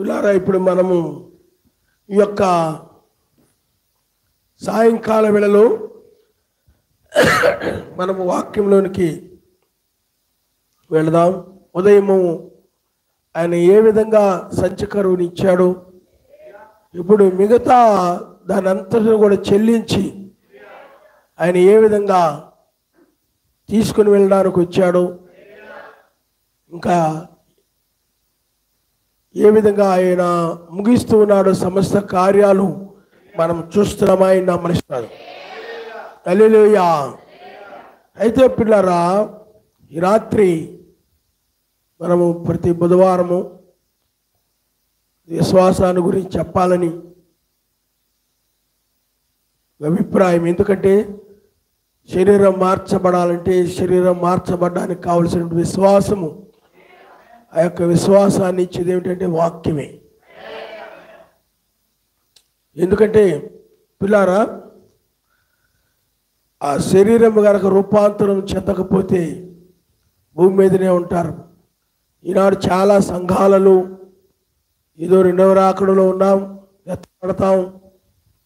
పిల్లారా, ఇప్పుడు మనము ఈ యొక్క సాయంకాల వేళలో మనము వాక్యంలోనికి వెళదాం. ఉదయము ఆయన ఏ విధంగా సంచకరువుని ఇచ్చాడు, ఇప్పుడు మిగతా దాని అంతటిని కూడా చెల్లించి ఆయన ఏ విధంగా తీసుకుని వెళ్ళడానికి వచ్చాడు, ఇంకా ఏ విధంగా ఆయన ముగిస్తూ ఉన్నాడు సమస్త కార్యాలు మనం చూస్తున్నామా ఆయన మనిషినాడు. హల్లెలూయా. అయితే పిల్లరా, ఈ రాత్రి మనము ప్రతి బుధవారము విశ్వాసాన్ని గురించి చెప్పాలని అభిప్రాయం. ఎందుకంటే శరీరం మార్చబడాలంటే, శరీరం మార్చబడడానికి కావలసిన విశ్వాసము, ఆ యొక్క విశ్వాసాన్ని ఇచ్చేది ఏమిటంటే వాక్యమే. ఎందుకంటే పిల్లారా, ఆ శరీరం కనుక రూపాంతరం చెందకపోతే భూమి మీదనే ఉంటారు. ఈనాడు చాలా సంఘాలలో ఏదో రెండవ రాకడలో ఉన్నాం, ఎత్తపడతాం,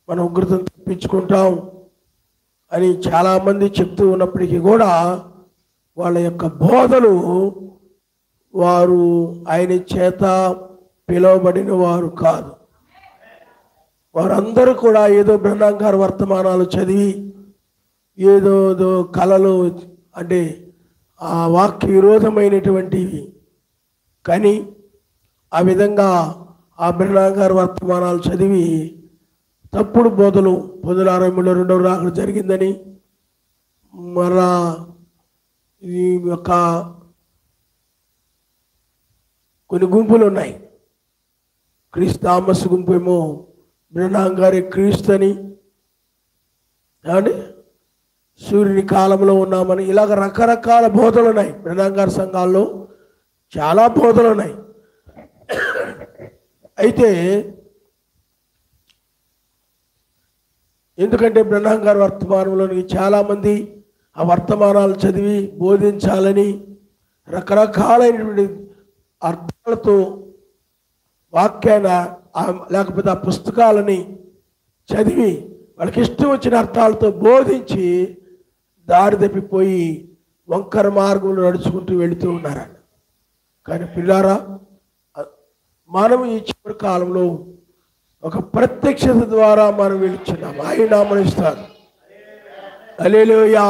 మనం ఉగ్రతను తప్పించుకుంటాం అని చాలామంది చెప్తూ ఉన్నప్పటికీ కూడా వాళ్ళ యొక్క బోధలు వారు ఆయన చేత పిలువబడిన వారు కాదు. వారందరూ కూడా ఏదో బ్రహ్మాం గారి వర్తమానాలు చదివి ఏదో కళలు, అంటే ఆ వాక్య విరోధమైనటువంటివి కానీ ఆ విధంగా ఆ బ్రహ్మాం గారి వర్తమానాలు చదివి తప్పుడు బోధలు 1960లో రెండవ రాకడ జరిగిందని, మరలా ఈ యొక్క కొన్ని గుంపులు ఉన్నాయి. క్రీస్తు థామస్ గుంపు ఏమో బ్రహ్మాం గారి క్రీస్తు అని, ఏమండి సూర్యుని కాలంలో ఉన్నామని, ఇలాగ రకరకాల బోధలు ఉన్నాయి. బ్రహ్మాం గారి సంఘాల్లో చాలా బోధలు ఉన్నాయి. అయితే ఎందుకంటే బ్రహ్మాం గారి వర్తమానంలోని చాలామంది ఆ వర్తమానాలు చదివి బోధించాలని రకరకాలైనటువంటి అర్థాలతో వాక్యాన లేకపోతే ఆ పుస్తకాలని చదివి వాళ్ళకి ఇష్టం వచ్చిన అర్థాలతో బోధించి దారి తప్పిపోయి వంకర మార్గంలో నడుచుకుంటూ వెళుతూ ఉన్నారు. కానీ పిల్లారా, మనం ఈ చివరి కాలంలో ఒక ప్రత్యక్షత ద్వారా మనం వెళుచున్నాం. ఆయన నామనిస్తారు. హల్లెలూయా,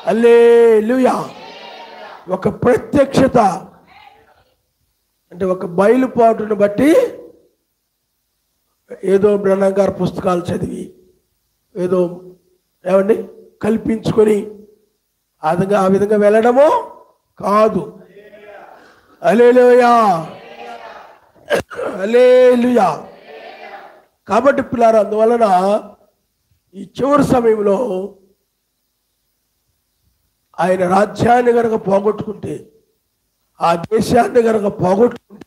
హల్లెలూయా. ఒక ప్రత్యక్షత అంటే ఒక బయలుపాటును బట్టి ఏదో బ్రహ్మాం గారి పుస్తకాలు చదివి ఏదో ఏమండి కల్పించుకొని ఆ విధంగా వెళ్ళడమో కాదు. హల్లెలూయా, హల్లెలూయా. కాబట్టి పిల్లారా, అందువలన ఈ చివరి సమయంలో ఆయన రాజ్యాన్ని కనుక పోగొట్టుకుంటే, ఆ దేశాన్ని కనుక పోగొట్టుకుంటే,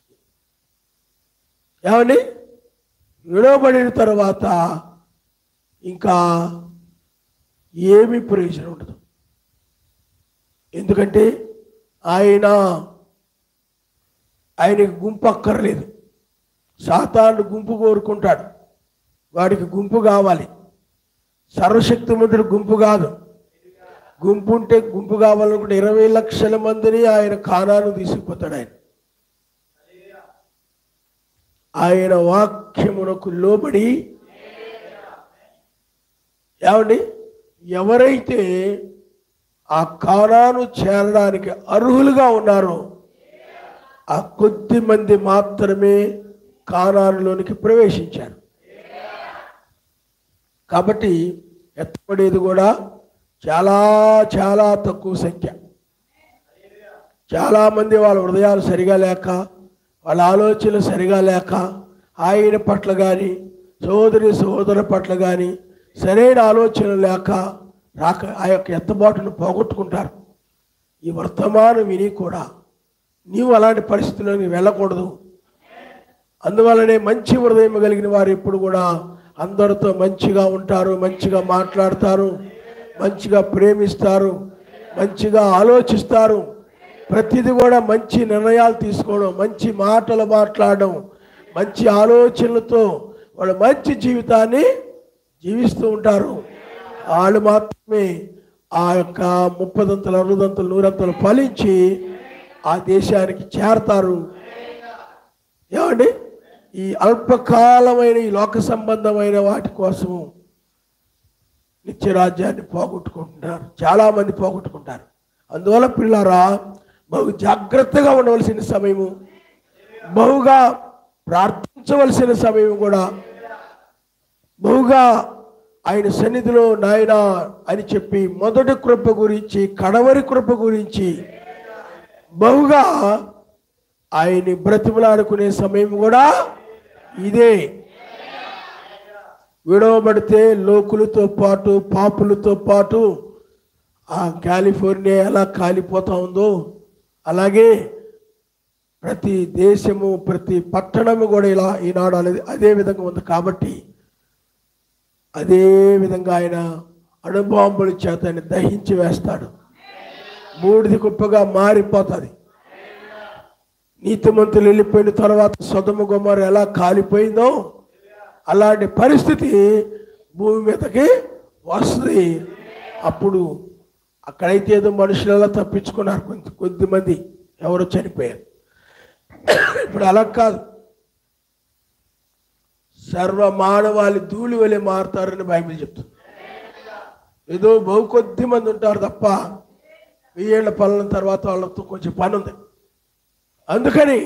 ఏమని విడవబడిన తర్వాత ఇంకా ఏమీ ప్రయోజనం ఉండదు. ఎందుకంటే ఆయనకి గుంపు అక్కర్లేదు. సాతాను గుంపు కోరుకుంటాడు, వాడికి గుంపు కావాలి. సర్వశక్తిమంతుడు గుంపు కాదు. గుంపు ఉంటే గుంపు కావాలనుకుంటే 20 లక్షల మందిని ఆయన కానాను తీసుకుపోతాడు. ఆయన వాక్యమునకు లోబడి ఏమండి ఎవరైతే ఆ కానాను చేరడానికి అర్హులుగా ఉన్నారో ఆ కొద్ది మంది మాత్రమే కానానులోనికి ప్రవేశించారు. కాబట్టి ఎత్తపడేది కూడా చాలా చాలా తక్కువ సంఖ్య. చాలామంది వాళ్ళ హృదయాలు సరిగా లేక, వాళ్ళ ఆలోచనలు సరిగా లేక, ఆయన పట్ల కానీ సోదరుల పట్ల కానీ సరైన ఆలోచన లేక ఆ యొక్క ఎత్తబాటును పోగొట్టుకుంటారు. ఈ వర్తమానం విని కూడా నీవు అలాంటి పరిస్థితుల్లోకి వెళ్ళకూడదు. అందువల్లనే మంచి హృదయం కలిగిన వారు ఎప్పుడు కూడా అందరితో మంచిగా ఉంటారు, మంచిగా మాట్లాడతారు, మంచిగా ప్రేమిస్తారు, మంచిగా ఆలోచిస్తారు. ప్రతిదీ కూడా మంచి నిర్ణయాలు తీసుకోవడం, మంచి మాటలు మాట్లాడడం, మంచి ఆలోచనలతో వాళ్ళు మంచి జీవితాన్ని జీవిస్తూ ఉంటారు. వాళ్ళు మాత్రమే ఆ యొక్క 30 60 100 ఫలించి ఆ దేశానికి చేరతారు. ఏమండి, ఈ అల్పకాలమైన ఈ లోక సంబంధమైన వాటి కోసం నిత్యరాజ్యాన్ని పోగొట్టుకుంటున్నారు, చాలామంది పోగొట్టుకుంటారు. అందువల్ల పిల్లరా, బహు జాగ్రత్తగా ఉండవలసిన సమయము, బహుగా ప్రార్థించవలసిన సమయం కూడా, బహుగా ఆయన సన్నిధిలో నాయన అని చెప్పి మొదటి కృప గురించి కడవరి కృప గురించి బహుగా ఆయన్ని బ్రతిమలాడుకునే సమయం కూడా ఇదే. విడవబడితే లోకులతో పాటు పాపులతో పాటు ఆ కాలిఫోర్నియా ఎలా కాలిపోతా ఉందో అలాగే ప్రతి దేశము ప్రతి పట్టణము కూడా ఇలా ఈనాడు అనేది అదే విధంగా ఉంది. కాబట్టి అదే విధంగా ఆయన అణుబాంబుల చేత ఆయన దహించి వేస్తాడు. బూడిద కుప్పగా మారిపోతుంది. నీతిమంతులు వెళ్ళిపోయిన తర్వాత సొదొమ గొమొర్ర ఎలా కాలిపోయిందో అలాంటి పరిస్థితి భూమి మీదకి వస్తుంది. అప్పుడు అక్కడైతే ఏదో మనుషులు ఎలా తప్పించుకున్నారు, కొద్దిమంది ఎవరో చనిపోయారు. ఇప్పుడు అలా కాదు, సర్వ మానవాళి ధూళి వలె మారుతారని బైబిల్ చెప్తుంది. ఏదో బహు కొద్ది మంది ఉంటారు తప్ప 1000 ఏళ్ల పాలన తర్వాత వాళ్ళతో కొంచెం పని ఉంది, అందుకని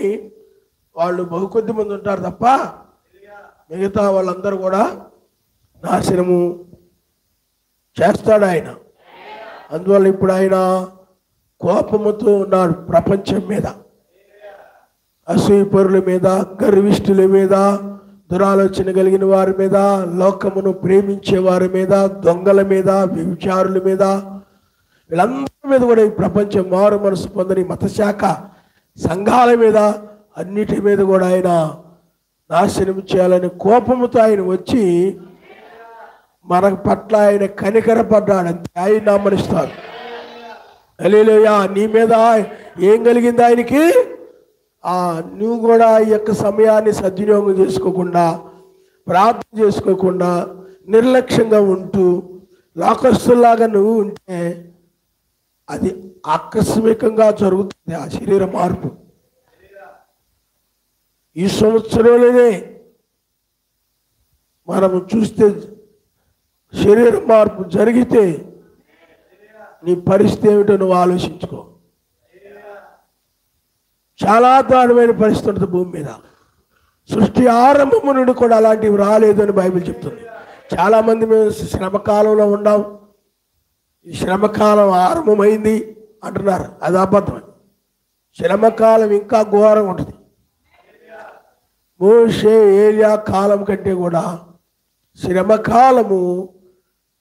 వాళ్ళు బహు కొద్ది మంది ఉంటారు తప్ప మిగతా వాళ్ళందరూ కూడా నాశనము చేస్తాడు ఆయన. అందువల్ల ఇప్పుడు ఆయన కోపముతో ఉన్నాడు ప్రపంచం మీద, అసూయపరుల మీద, గర్విష్ఠుల మీద, దురాలోచన కలిగిన వారి మీద, లోకమును ప్రేమించే వారి మీద, దొంగల మీద, వ్యభిచారుల మీద, వీళ్ళందరి మీద కూడా ఈ ప్రపంచం మారు మనసు పొందని మతశాఖ సంఘాల మీద అన్నిటి మీద కూడా ఆయన నాశనం చేయాలని కోపముతో ఆయన వచ్చి మన పట్ల ఆయన కనికరపడ్డాడు. అంతే, ఆయన నామనిస్తాడు. హల్లెలూయా. నీ మీద ఏం కలిగింది ఆయనకి? నువ్వు కూడా ఈ యొక్క సమయాన్ని సద్వినియోగం చేసుకోకుండా, ప్రార్థన చేసుకోకుండా, నిర్లక్ష్యంగా ఉంటూ లోకస్తుల్లాగా నువ్వు ఉంటే అది ఆకస్మికంగా జరుగుతుంది ఆ శరీర మార్పు. ఈ సంవత్సరంలోనే మనము చూస్తే శరీర మార్పు జరిగితే నీ పరిస్థితి ఏమిటో నువ్వు ఆలోచించుకో. చాలా దారుణమైన పరిస్థితి ఉంటుంది భూమి మీద. సృష్టి ఆరంభము నుండి కూడా అలాంటివి రాలేదు అని బైబిల్ చెప్తుంది. చాలామంది మేము శ్రమకాలంలో ఉన్నాం, ఈ శ్రమకాలం ఆరంభమైంది అంటున్నారు. అది అబద్ధం. శ్రమకాలం ఇంకా ఘోరంగా ఉంటుంది. మోషే ఏలియా కాలం కంటే కూడా శ్రమకాలము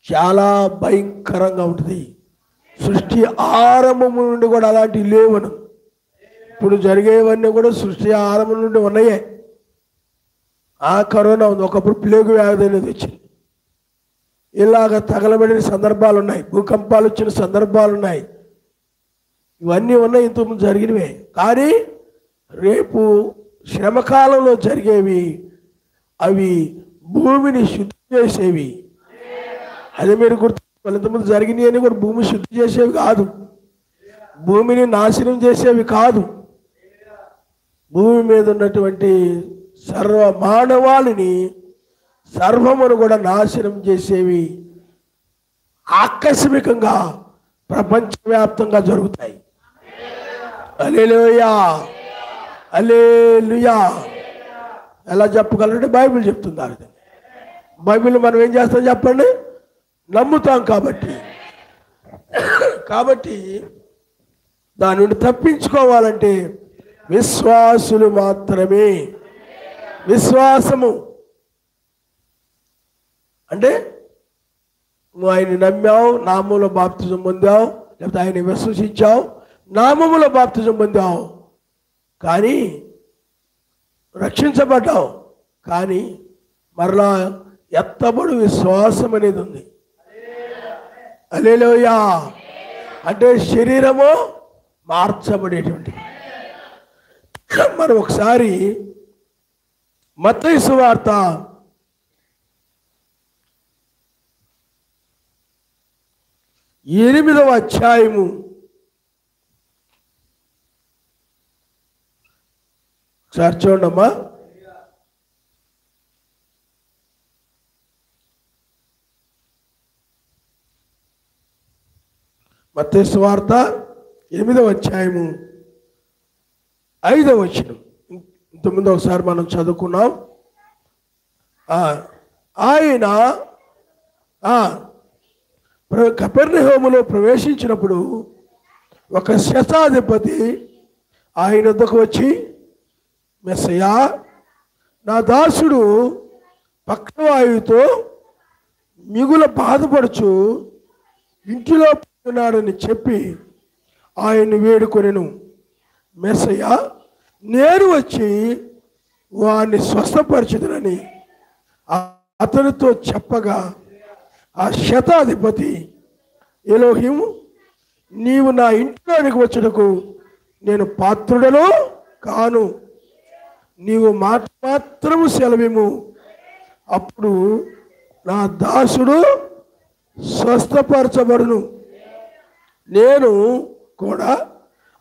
చాలా భయంకరంగా ఉంటుంది. సృష్టి ఆరంభము నుండి కూడా అలాంటివి లేవను. ఇప్పుడు జరిగేవన్నీ కూడా సృష్టి ఆరంభం నుండి ఉన్నాయే. కరోనా ఉంది, ఒకప్పుడు ప్లేగు వ్యాధి అనేది వచ్చింది, ఇలాగ తగలబడిన సందర్భాలు ఉన్నాయి, భూకంపాలు వచ్చిన సందర్భాలు ఉన్నాయి, ఇవన్నీ ఉన్నాయి, ఇంతకుముందు జరిగినవే. కానీ రేపు శ్రమకాలంలో జరిగేవి అవి భూమిని శుద్ధి చేసేవి. అదే మీరు గుర్తు, ఇంతకుముందు జరిగినవి అని కూడా భూమి శుద్ధి చేసేవి కాదు, భూమిని నాశనం చేసేవి కాదు. భూమి మీద ఉన్నటువంటి సర్వ మానవాళిని సర్వమును కూడా నాశనం చేసేవి ఆకస్మికంగా ప్రపంచవ్యాప్తంగా జరుగుతాయి. హల్లెలూయా, హల్లెలూయా. ఎలా చెప్పగలంటే బైబిల్ చెప్తుంది. ఆ విధంగా బైబిల్ మనం ఏం చేస్తాం చెప్పండి? నమ్ముతాం. కాబట్టి దాని నుండి తప్పించుకోవాలంటే విశ్వాసులు మాత్రమే. విశ్వాసము అంటే నువ్వు ఆయన నమ్మావు, నామములో బాప్తిజం పొందావు, లేకపోతే ఆయన విశ్వసించావు, నామములో బాప్తిజం పొందావు, కానీ రక్షించబడ్డావు. కానీ మరలా ఎత్తబడు విశ్వాసం అనేది ఉంది. హల్లెలూయా. అంటే శరీరము మార్చబడేటువంటి. మనం ఒకసారి మత్తయి సువార్త 8వ అధ్యాయము ఒకసారి చూడమ్మా. మత్తయి సువార్త 8వ అధ్యాయము 5వ వచనం. ఇంతకుముందు ఒకసారి మనం చదువుకున్నాం. ఆయన కపెర్నహూములో ప్రవేశించినప్పుడు ఒక శతాధిపతి ఆయన వద్దకు వచ్చి, మెస్సయ్యా, నా దాసుడు పక్షవాయువుతో మిగుల బాధపడుచు ఇంటిలో ఉన్నాడని చెప్పి ఆయన్ని వేడుకొనెను. మెస్సయ్యా, నేను వచ్చి వారిని స్వస్థపరచుదునని అతనితో చెప్పగా, ఆ శతాధిపతి, ఎలోహిము, నీవు నా ఇంట్లోనికి వచ్చుటకు నేను పాత్రుడను కాను, నీవు మాట మాత్రము సెలవిము, అప్పుడు నా దాసుడు స్వస్థపరచబడును. నేను కూడా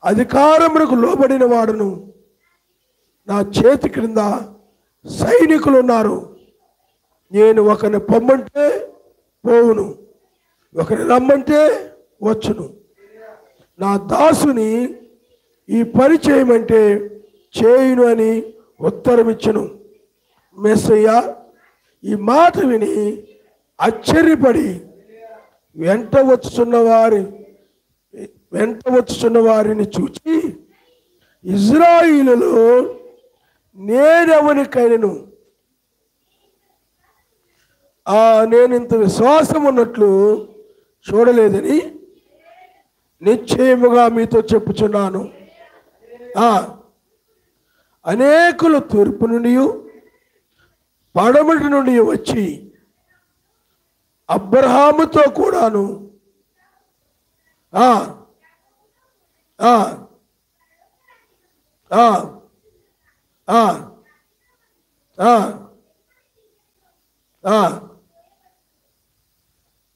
అధికారమునకు లోబడిన వాడును, నా చేతి క్రింద సైనికులు ఉన్నారు. నేను ఒకరిని పొమ్మంటే పోవును, ఒకరిని రమ్మంటే వచ్చును. నా దాసుని ఈ పని చేయమంటే చేయును అని ఉత్తరమిచ్చును. మెస్సయ్య ఈ మాట విని ఆశ్చర్యపడి వెంట వచ్చుచున్న వారిని చూచి, ఇజ్రాయిలులో నేనెవరికైనను నేను ఇంత విశ్వాసం ఉన్నట్లు చూడలేదని నిశ్చయముగా మీతో చెప్పుచున్నాను. అనేకులు తూర్పు నుండి పడమటి నుండి వచ్చి అబ్రహాముతో కూడాను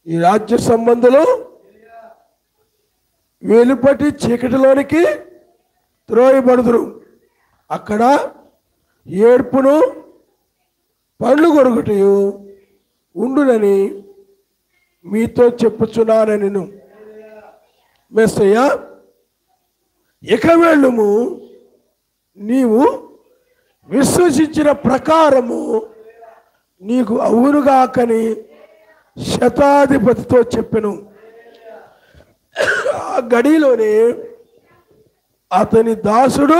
ఈ రాజ్య సంబంధులు వెలుపటి చీకటిలోనికి త్రోయబడుదురు, అక్కడ ఏడ్పును పండ్లు కొరుకుటయు ఉండునని మీతో చెప్పుచున్నానని నేను. మెస్సయ్య, ఇక వెళ్ళుము, నీవు విశ్వసించిన ప్రకారము నీకు అవునుగాకని శతాధిపతితో చెప్పెను. ఆ గడిలోనే అతని దాసుడు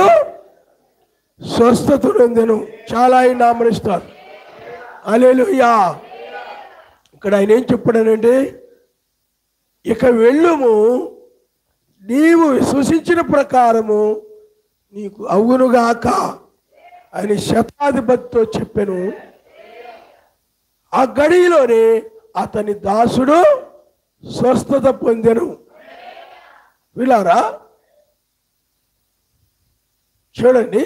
స్వస్థత నొందెను. చాలా ఆయన నామనిస్తారు. హల్లెలూయా. ఇక్కడ ఆయన ఏం చెప్పాడనంటే, ఇక వెళ్ళుము, నీవు విశ్వసించిన ప్రకారము నీకు అవునుగాక అని శతాధిపతితో చెప్పాను. ఆ గడిలోనే అతని దాసుడు స్వస్థత పొందెను. విలారా, చూడండి,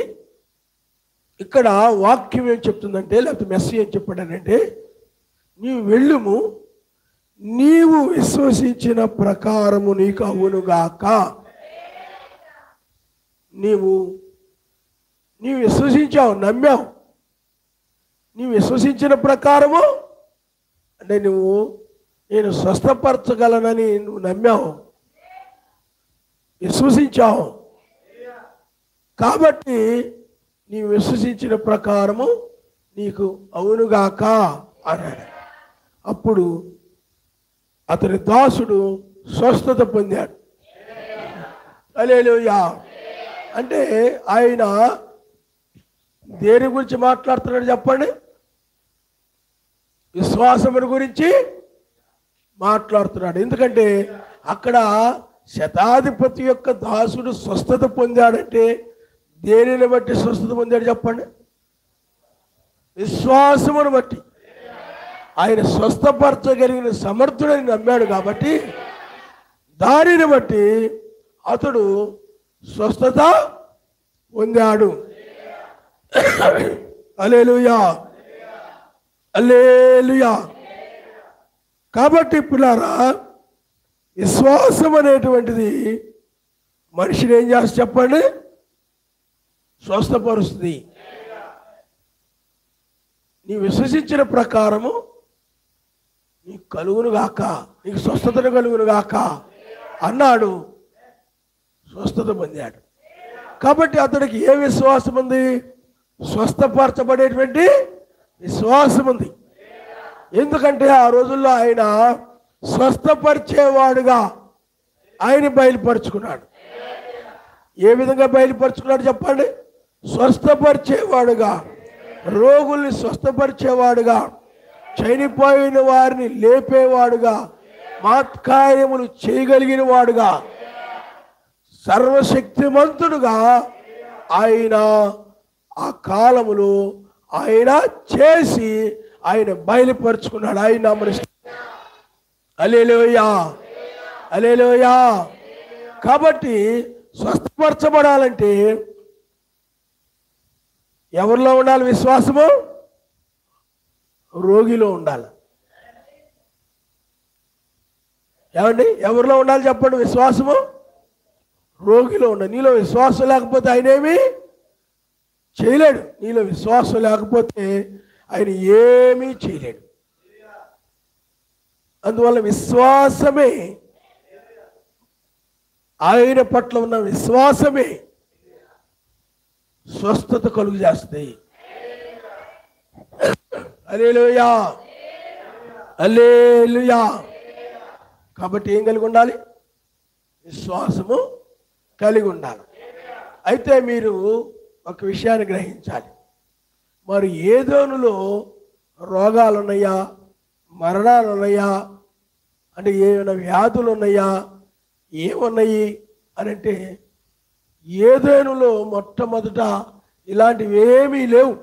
ఇక్కడ వాక్యం ఏం చెప్తుందంటే, లేకపోతే మెస్సీ ఏం చెప్పాడనంటే, నీవు వెళ్ళుము, నీవు విశ్వసించిన ప్రకారము నీకు అవునుగాక. నీవు విశ్వసించావు, నమ్మావు. నీవు విశ్వసించిన ప్రకారము అంటే నేను స్వస్థపరచగలనని నువ్వు నమ్మావు, విశ్వసించావు. కాబట్టి నీవు విశ్వసించిన ప్రకారము నీకు అవునుగాక అన్నాడు. అప్పుడు అతని దాసుడు స్వస్థత పొందాడు. హల్లెలూయా. అంటే ఆయన దేని గురించి మాట్లాడుతున్నాడు చెప్పండి? విశ్వాసముని గురించి మాట్లాడుతున్నాడు. ఎందుకంటే అక్కడ శతాధిపతి యొక్క దాసుడు స్వస్థత పొందాడంటే దేనిని బట్టి స్వస్థత పొందాడు చెప్పండి? విశ్వాసమును బట్టి. ఆయన స్వస్థపరచగలిగిన సమర్థుడని నమ్మాడు కాబట్టి దానిని బట్టి అతడు స్వస్థత పొందాడు. హల్లెలూయా, హల్లెలూయా. కాబట్టి పిల్లారా, విశ్వాసం అనేటువంటిది మనిషిని ఏం చేస్తుంది చెప్పండి? స్వస్థపరుస్తుంది. నీ విశ్వసించిన ప్రకారము నీకు కలుగును గాక, నీకు స్వస్థతను కలుగును గాక అన్నాడు. స్వస్థత పొందాడు. కాబట్టి అతడికి ఏ విశ్వాసం ఉంది? స్వస్థపరచబడేటువంటి విశ్వాసం ఉంది. ఎందుకంటే ఆ రోజుల్లో ఆయన స్వస్థపరిచేవాడుగా ఆయన బయలుపరుచుకున్నాడు. ఏ విధంగా బయలుపరుచుకున్నాడు చెప్పండి? స్వస్థపరిచేవాడుగా, రోగుల్ని స్వస్థపరిచేవాడుగా, చనిపోయిన వారిని లేపేవాడుగా, మహత్కార్యములు చేయగలిగిన వాడుగా, సర్వశక్తిమంతుడుగా ఆయన ఆ కాలములో ఆయన చేసి ఆయన బయలుపరుచుకున్నాడు. ఆయన హల్లెలూయా, హల్లెలూయా. కాబట్టి స్వస్థపరచబడాలంటే ఎవరిలో ఉండాలి విశ్వాసము? రోగిలో ఉండాలి. ఏమండి, ఎవరిలో ఉండాలి చెప్పండి విశ్వాసము? రోగిలో ఉండాలి. నీలో విశ్వాసం లేకపోతే ఆయన ఏమీ చేయలేడు. నీలో విశ్వాసం లేకపోతే ఆయన ఏమీ చేయలేడు. అందువల్ల విశ్వాసమే, ఆయన పట్ల ఉన్న విశ్వాసమే స్వస్థత కలుగు చేస్తాయి. హల్లెలూయా, హల్లెలూయా. కాబట్టి ఏం కలిగి ఉండాలి? విశ్వాసము కలిగి ఉండాలి. అయితే మీరు ఒక విషయాన్ని గ్రహించాలి. మరి ఏదోనులో రోగాలు ఉన్నాయా, మరణాలు ఉన్నాయా, అంటే ఏమైనా వ్యాధులు ఉన్నాయా, ఏమున్నాయి అని అంటే ఏదోనులో మొట్టమొదట ఇలాంటివి ఏమీ లేవు.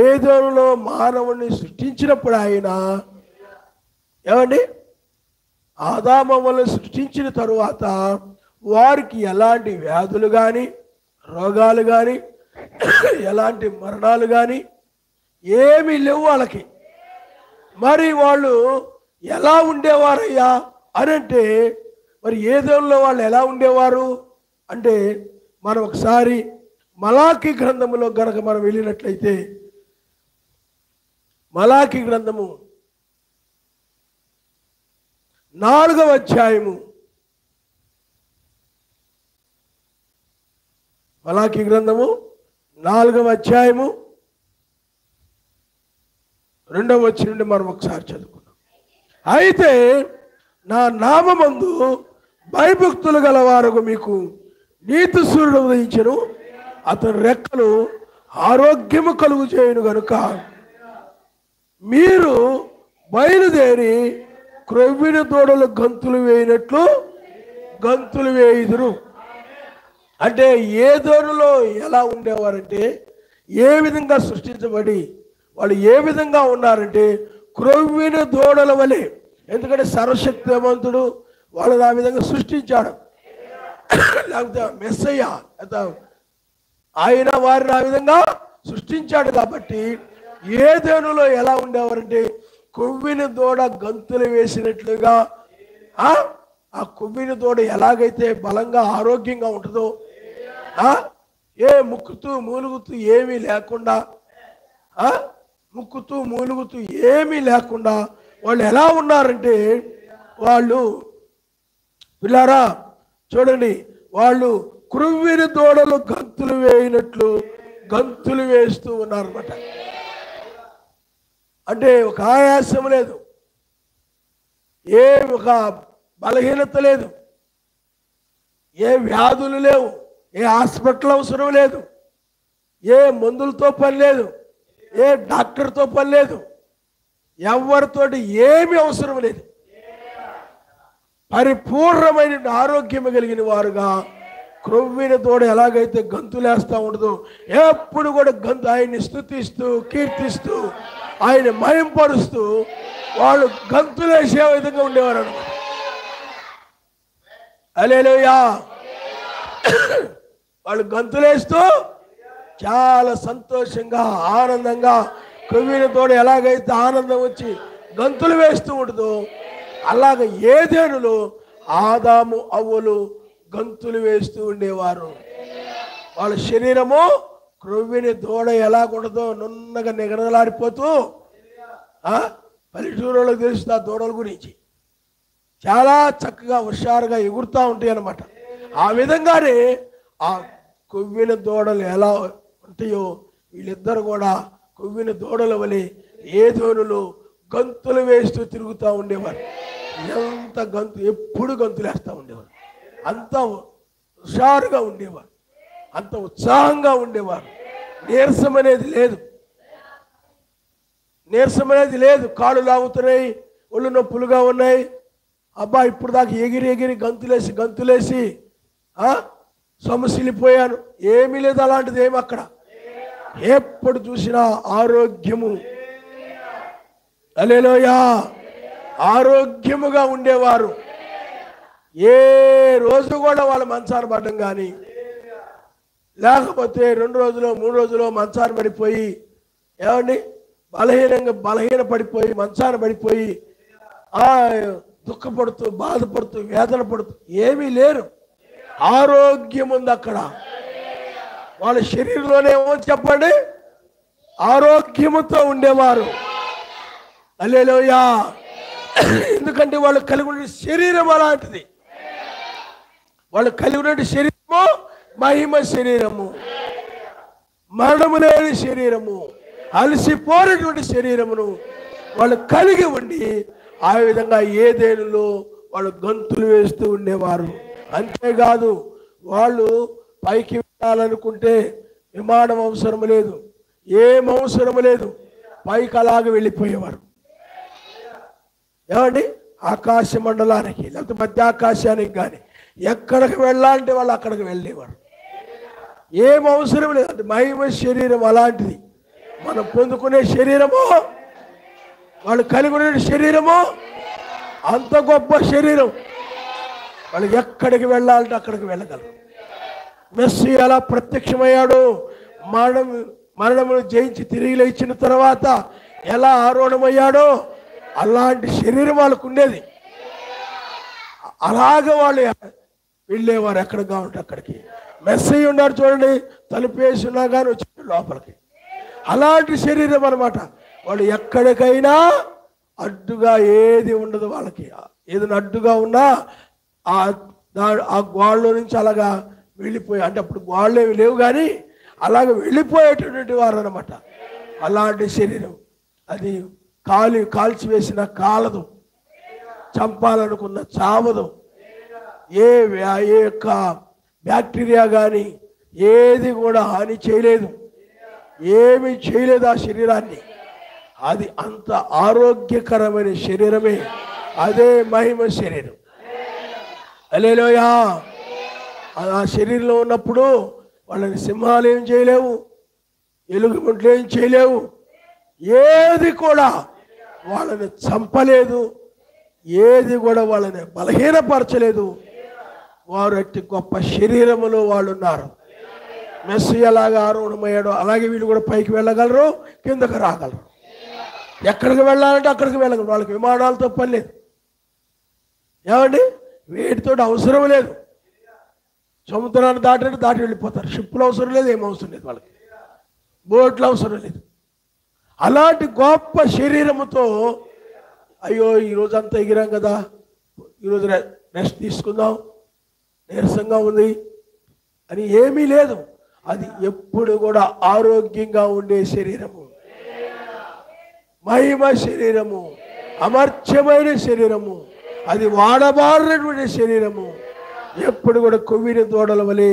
ఏదోనులో మానవుడిని సృష్టించినప్పుడు ఆయన ఏమండి ఆదామవ్వలను సృష్టించిన తరువాత వారికి ఎలాంటి వ్యాధులు కానీ, రోగాలు కానీ, ఎలాంటి మరణాలు కానీ ఏమీ లేవు వాళ్ళకి. మరి వాళ్ళు ఎలా ఉండేవారయ్యా అని అంటే, మరి ఏదోనులో వాళ్ళు ఎలా ఉండేవారు అంటే, మనం ఒకసారి మలాకి గ్రంథములో గనక మనం వెళ్ళినట్లయితే, మలాకి గ్రంథము 4వ అధ్యాయము, మలాకి గ్రంథము 4వ అధ్యాయము 2వ వచనం నుండి మనం ఒకసారి చదువుకుందాం. అయితే నా నామమందు భయభక్తులు గలవారు మీకు నీతి సూర్యుడు ఉదయించెను, అతని రెక్కలు ఆరోగ్యము కలుగు చేయును గనుక మీరు బయలుదేరి క్రొవ్విన దూడలు గంతులు వేయినట్లు గంతులు వేయుదురు. అంటే ఏదోనులో ఎలా ఉండేవారంటే, ఏ విధంగా సృష్టించబడి వాళ్ళు ఏ విధంగా ఉన్నారంటే క్రొవ్విన దూడల వలె. ఎందుకంటే సర్వశక్తిమంతుడు వాళ్ళని ఆ విధంగా సృష్టించాడు. లేకపోతే మెస్సయ్య ఆయన వారిని ఆ విధంగా సృష్టించాడు. కాబట్టి ఏదోనులో ఎలా ఉండేవారంటే కొవ్విన దూడ గంతులు వేసినట్లుగా, ఆ కొవ్విన దూడ ఎలాగైతే బలంగా ఆరోగ్యంగా ఉంటుందో, ఏ ముక్కుతూ మూలుగుతూ ఏమీ లేకుండా, ముక్కుతూ మూలుగుతూ ఏమీ లేకుండా వాళ్ళు ఎలా ఉన్నారంటే, వాళ్ళు పిల్లారా చూడండి, వాళ్ళు క్రొవ్విన దూడలు గంతులు వేయినట్లు గంతులు వేస్తూ ఉన్నారన్నమాట. అంటే ఒక ఆయాసం లేదు, ఏ ఒక బలహీనత లేదు, ఏ వ్యాధులు లేవు, ఏ హాస్పిటల్ అవసరం లేదు, ఏ మందులతో పని లేదు, ఏ డాక్టర్తో పని లేదు, ఎవరితోటి ఏమీ అవసరం లేదు. పరిపూర్ణమైన ఆరోగ్యం కలిగిన వారుగా క్రొవ్విన తోడ ఎలాగైతే గంతులేస్తూ ఉండదో, ఎప్పుడు కూడా ఆయన్ని స్తుతిస్తూ కీర్తిస్తూ ఆయన మహింపరుస్తూ వాళ్ళు గంతులేసే విధంగా ఉండేవారు అన్నమాట. హల్లెలూయా. వాళ్ళు గంతులేస్తూ చాలా సంతోషంగా ఆనందంగా కొవ్విన దూడ ఎలాగైతే ఆనందం వచ్చి గంతులు వేస్తూ ఉంటుందో అలాగ ఏదేనులో ఆదాము అవ్వలు గంతులు వేస్తూ ఉండేవారు. వాళ్ళ శరీరము క్రొవ్విని దూడ ఎలాగుంటుందో నున్నగా నిగడలాడిపోతూ పల్లెటూరులకు తెలుస్తుంది ఆ దూడల గురించి. చాలా చక్కగా హుషారుగా ఎగురుతూ ఉంటాయి అన్నమాట. ఆ విధంగానే ఆ కొవ్విన దూడలు ఎలా ఉంటాయో వీళ్ళిద్దరు కూడా కొవ్విన దూడల వలె ఏదోనులు గంతులు వేస్తూ తిరుగుతూ ఉండేవారు. ఎంత ఎప్పుడు గంతులు వేస్తూ ఉండేవారు. అంత హుషారుగా ఉండేవారు, అంత ఉత్సాహంగా ఉండేవారు. నీరసం అనేది లేదు. కాళ్ళు లాగుతున్నాయి, ఒళ్ళు నొప్పులుగా ఉన్నాయి. అబ్బా ఇప్పుడు దాకా ఎగిరి గంతులేసి సొమసిలిపోయాను. ఏమీ లేదు, అలాంటిది ఏమి అక్కడ. ఎప్పుడు చూసినా ఆరోగ్యము, హల్లెలూయా, ఆరోగ్యముగా ఉండేవారు. ఏ రోజు కూడా వాళ్ళ మంచాన పడడం కానీ లేకపోతే 2 రోజులు 3 రోజులు మంచాన పడిపోయి ఏమండి బలహీన పడిపోయి మంచాన పడిపోయి దుఃఖపడుతూ బాధపడుతూ వేదన పడుతూ ఏమీ లేరు. ఆరోగ్యం ఉంది అక్కడ. వాళ్ళ శరీరంలోనే ఏమో చెప్పండి, ఆరోగ్యముతో ఉండేవారు. హల్లెలూయా. ఎందుకంటే వాళ్ళు కలిగి ఉన్న శరీరం అలాంటిది. వాళ్ళు కలిగి ఉన్న శరీరము మహిమ శరీరము, మరణము లేని శరీరము, అలసిపోయినటువంటి శరీరమును వాళ్ళు కలిగి ఉండి ఆ విధంగా ఏదేనులో వాళ్ళు గంతులు వేస్తూ ఉండేవారు. అంతేకాదు వాళ్ళు పైకి వెళ్ళాలనుకుంటే విమానం అవసరం లేదు, ఏం అవసరం లేదు, పైకి అలాగే వెళ్ళిపోయేవారు. ఏమండి ఆకాశ మండలానికి లేకపోతే మధ్య ఆకాశానికి కానీ ఎక్కడికి వెళ్ళాలంటే వాళ్ళు అక్కడికి వెళ్ళేవారు. ఏం అవసరం లేదు. అంటే మహిమ శరీరం అలాంటిది. మనం పొందుకునే శరీరము, వాళ్ళు కలిగి ఉన్న శరీరము అంత గొప్ప శరీరం. వాళ్ళు ఎక్కడికి వెళ్ళాలంటే అక్కడికి వెళ్ళగలరు. మెస్సీ అలా ప్రత్యక్షమయ్యాడు. మరణమును జయించి తిరిగి లేచిన తర్వాత ఎలా ఆరోహణమయ్యాడో అలాంటి శరీరం వాళ్ళకు ఉండేది. అలాగ వాళ్ళు వెళ్ళేవారు ఎక్కడికి కావాలంటే అక్కడికి. మెస్సీ ఉన్నాడు చూడండి, తలుపు వేసి ఉన్నా కానీ వచ్చాడు లోపలికి. అలాంటి శరీరం అనమాట. వాళ్ళు ఎక్కడికైనా అడ్డుగా ఏది ఉండదు వాళ్ళకి. ఏదైనా అడ్డుగా ఉన్నా ఆ గోళ్ళ నుంచి అలాగా వెళ్ళిపోయి, అంటే అప్పుడు గోళ్ళు ఏమి లేవు కానీ అలాగ వెళ్ళిపోయేటటువంటి వారు అనమాట. అలాంటి శరీరం. అది కాల్చివేసిన కాలదు, చంపాలనుకున్న చావదు. ఏ యొక్క బ్యాక్టీరియా కానీ ఏది కూడా హాని చేయలేదు, ఏమీ చేయలేదు ఆ శరీరాన్ని. అది అంత ఆరోగ్యకరమైన శరీరమే. అదే మహిమ శరీరం. హల్లెలూయా. ఆ శరీరంలో ఉన్నప్పుడు వాళ్ళని సింహాలు ఏం చేయలేవు, ఎలుగుబంట్లు ఏం చేయలేవు, ఏది కూడా వాళ్ళని చంపలేదు, ఏది కూడా వాళ్ళని బలహీనపరచలేదు. వారు అట్టి గొప్ప శరీరములో వాళ్ళు ఉన్నారు. మెస్సీ ఎలాగా ఆరోహణమయ్యాడో అలాగే వీళ్ళు కూడా పైకి వెళ్ళగలరు, కిందకు రాగలరు. ఎక్కడికి వెళ్ళాలంటే అక్కడికి వెళ్ళగలరు. వాళ్ళకి విమానాలతో పని లేదు. ఏమండి వీటితో అవసరం లేదు. సముద్రాన్ని దాటి వెళ్ళిపోతారు. షిప్పులు అవసరం లేదు, ఏం అవసరం లేదు వాళ్ళకి, బోట్లు అవసరం లేదు. అలాంటి గొప్ప శరీరముతో అయ్యో ఈరోజు అంతా ఎగిరాం కదా, ఈరోజు రెస్ట్ తీసుకుందాం, నీరసంగా ఉంది అని ఏమీ లేదు. అది ఎప్పుడు కూడా ఆరోగ్యంగా ఉండే శరీరము, మహిమ శరీరము, అమర్చమైన శరీరము, అది వాడబారినటువంటి శరీరము. ఎప్పుడు కూడా కొవ్విన దూడల వలె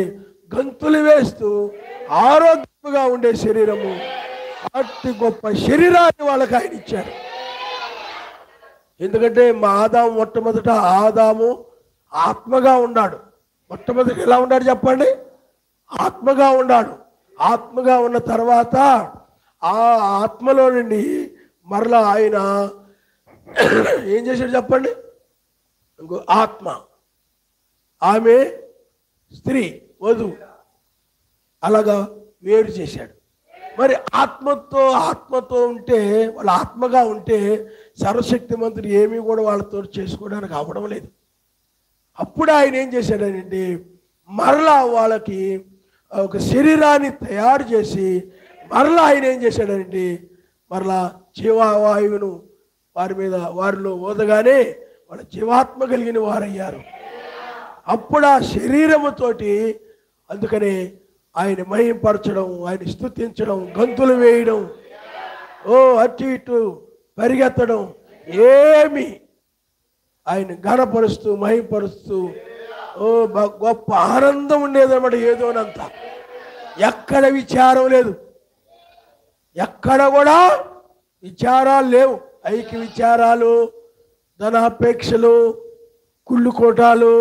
గంతులు వేస్తూ ఆరోగ్యంగా ఉండే శరీరము. అట్టి గొప్ప శరీరాన్ని వాళ్ళకి ఆయన ఇచ్చాడు. ఎందుకంటే మొట్టమొదట ఆదాము ఆత్మగా ఉన్నాడు. మొట్టమొదటి ఎలా ఉన్నాడు చెప్పండి? ఆత్మగా ఉన్నాడు. ఆత్మగా ఉన్న తర్వాత ఆ ఆత్మలో నుండి మరలా ఆయన ఏం చేశాడు చెప్పండి? ఇంకో ఆత్మ, ఆమె స్త్రీ వధువు, అలాగా వేరు చేశాడు. మరి ఆత్మతో ఉంటే, వాళ్ళ ఆత్మగా ఉంటే సర్వశక్తి మంత్రి ఏమీ కూడా వాళ్ళతో చేసుకోవడానికి అవ్వడం లేదు. అప్పుడు ఆయన ఏం చేశాడనండి, మరలా వాళ్ళకి ఒక శరీరాన్ని తయారు చేసి మరలా ఆయన ఏం చేశాడండి, మరలా జీవవాయువును వారిలో ఊదగానే వాళ్ళ జీవాత్మ కలిగిన వారయ్యారు. అప్పుడు ఆ శరీరముతోటి అందుకనే ఆయన మహింపరచడం, ఆయన స్తుతించడం, గంతులు వేయడం, అటు ఇటు పరిగెత్తడం, ఏమి ఆయన ఘనపరుస్తూ మహింపరుస్తూ గొప్ప ఆనందం ఉండేదన్నమాట. ఏదోనంత ఎక్కడ విచారం లేదు, ఎక్కడ కూడా విచారాలు లేవు. ఐక్య విచారాలు, ధనాపేక్షలు, కుళ్ళుకోటాలు,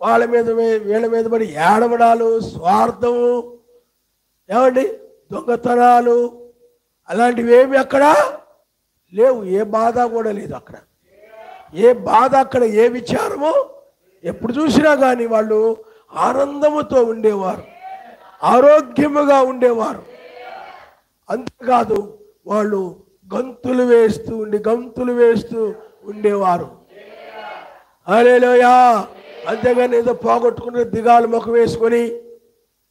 వాళ్ళ మీద వీళ్ళ మీద పడి ఏడవడాలు, స్వార్థము, ఏమండి దొంగతనాలు, అలాంటివి ఏమి అక్కడ లేవు. ఏ బాధ కూడా లేదు అక్కడ. ఏ బాధ అక్కడ, ఏ విచారము ఎప్పుడు చూసినా కానీ వాళ్ళు ఆనందముతో ఉండేవారు, ఆరోగ్యముగా ఉండేవారు. అంతేకాదు వాళ్ళు గంతులు వేస్తూ ఉండేవారు. హల్లెలూయా. అంతేగాని ఏదో పోగొట్టుకుని దిగాలు ముఖం వేసుకొని,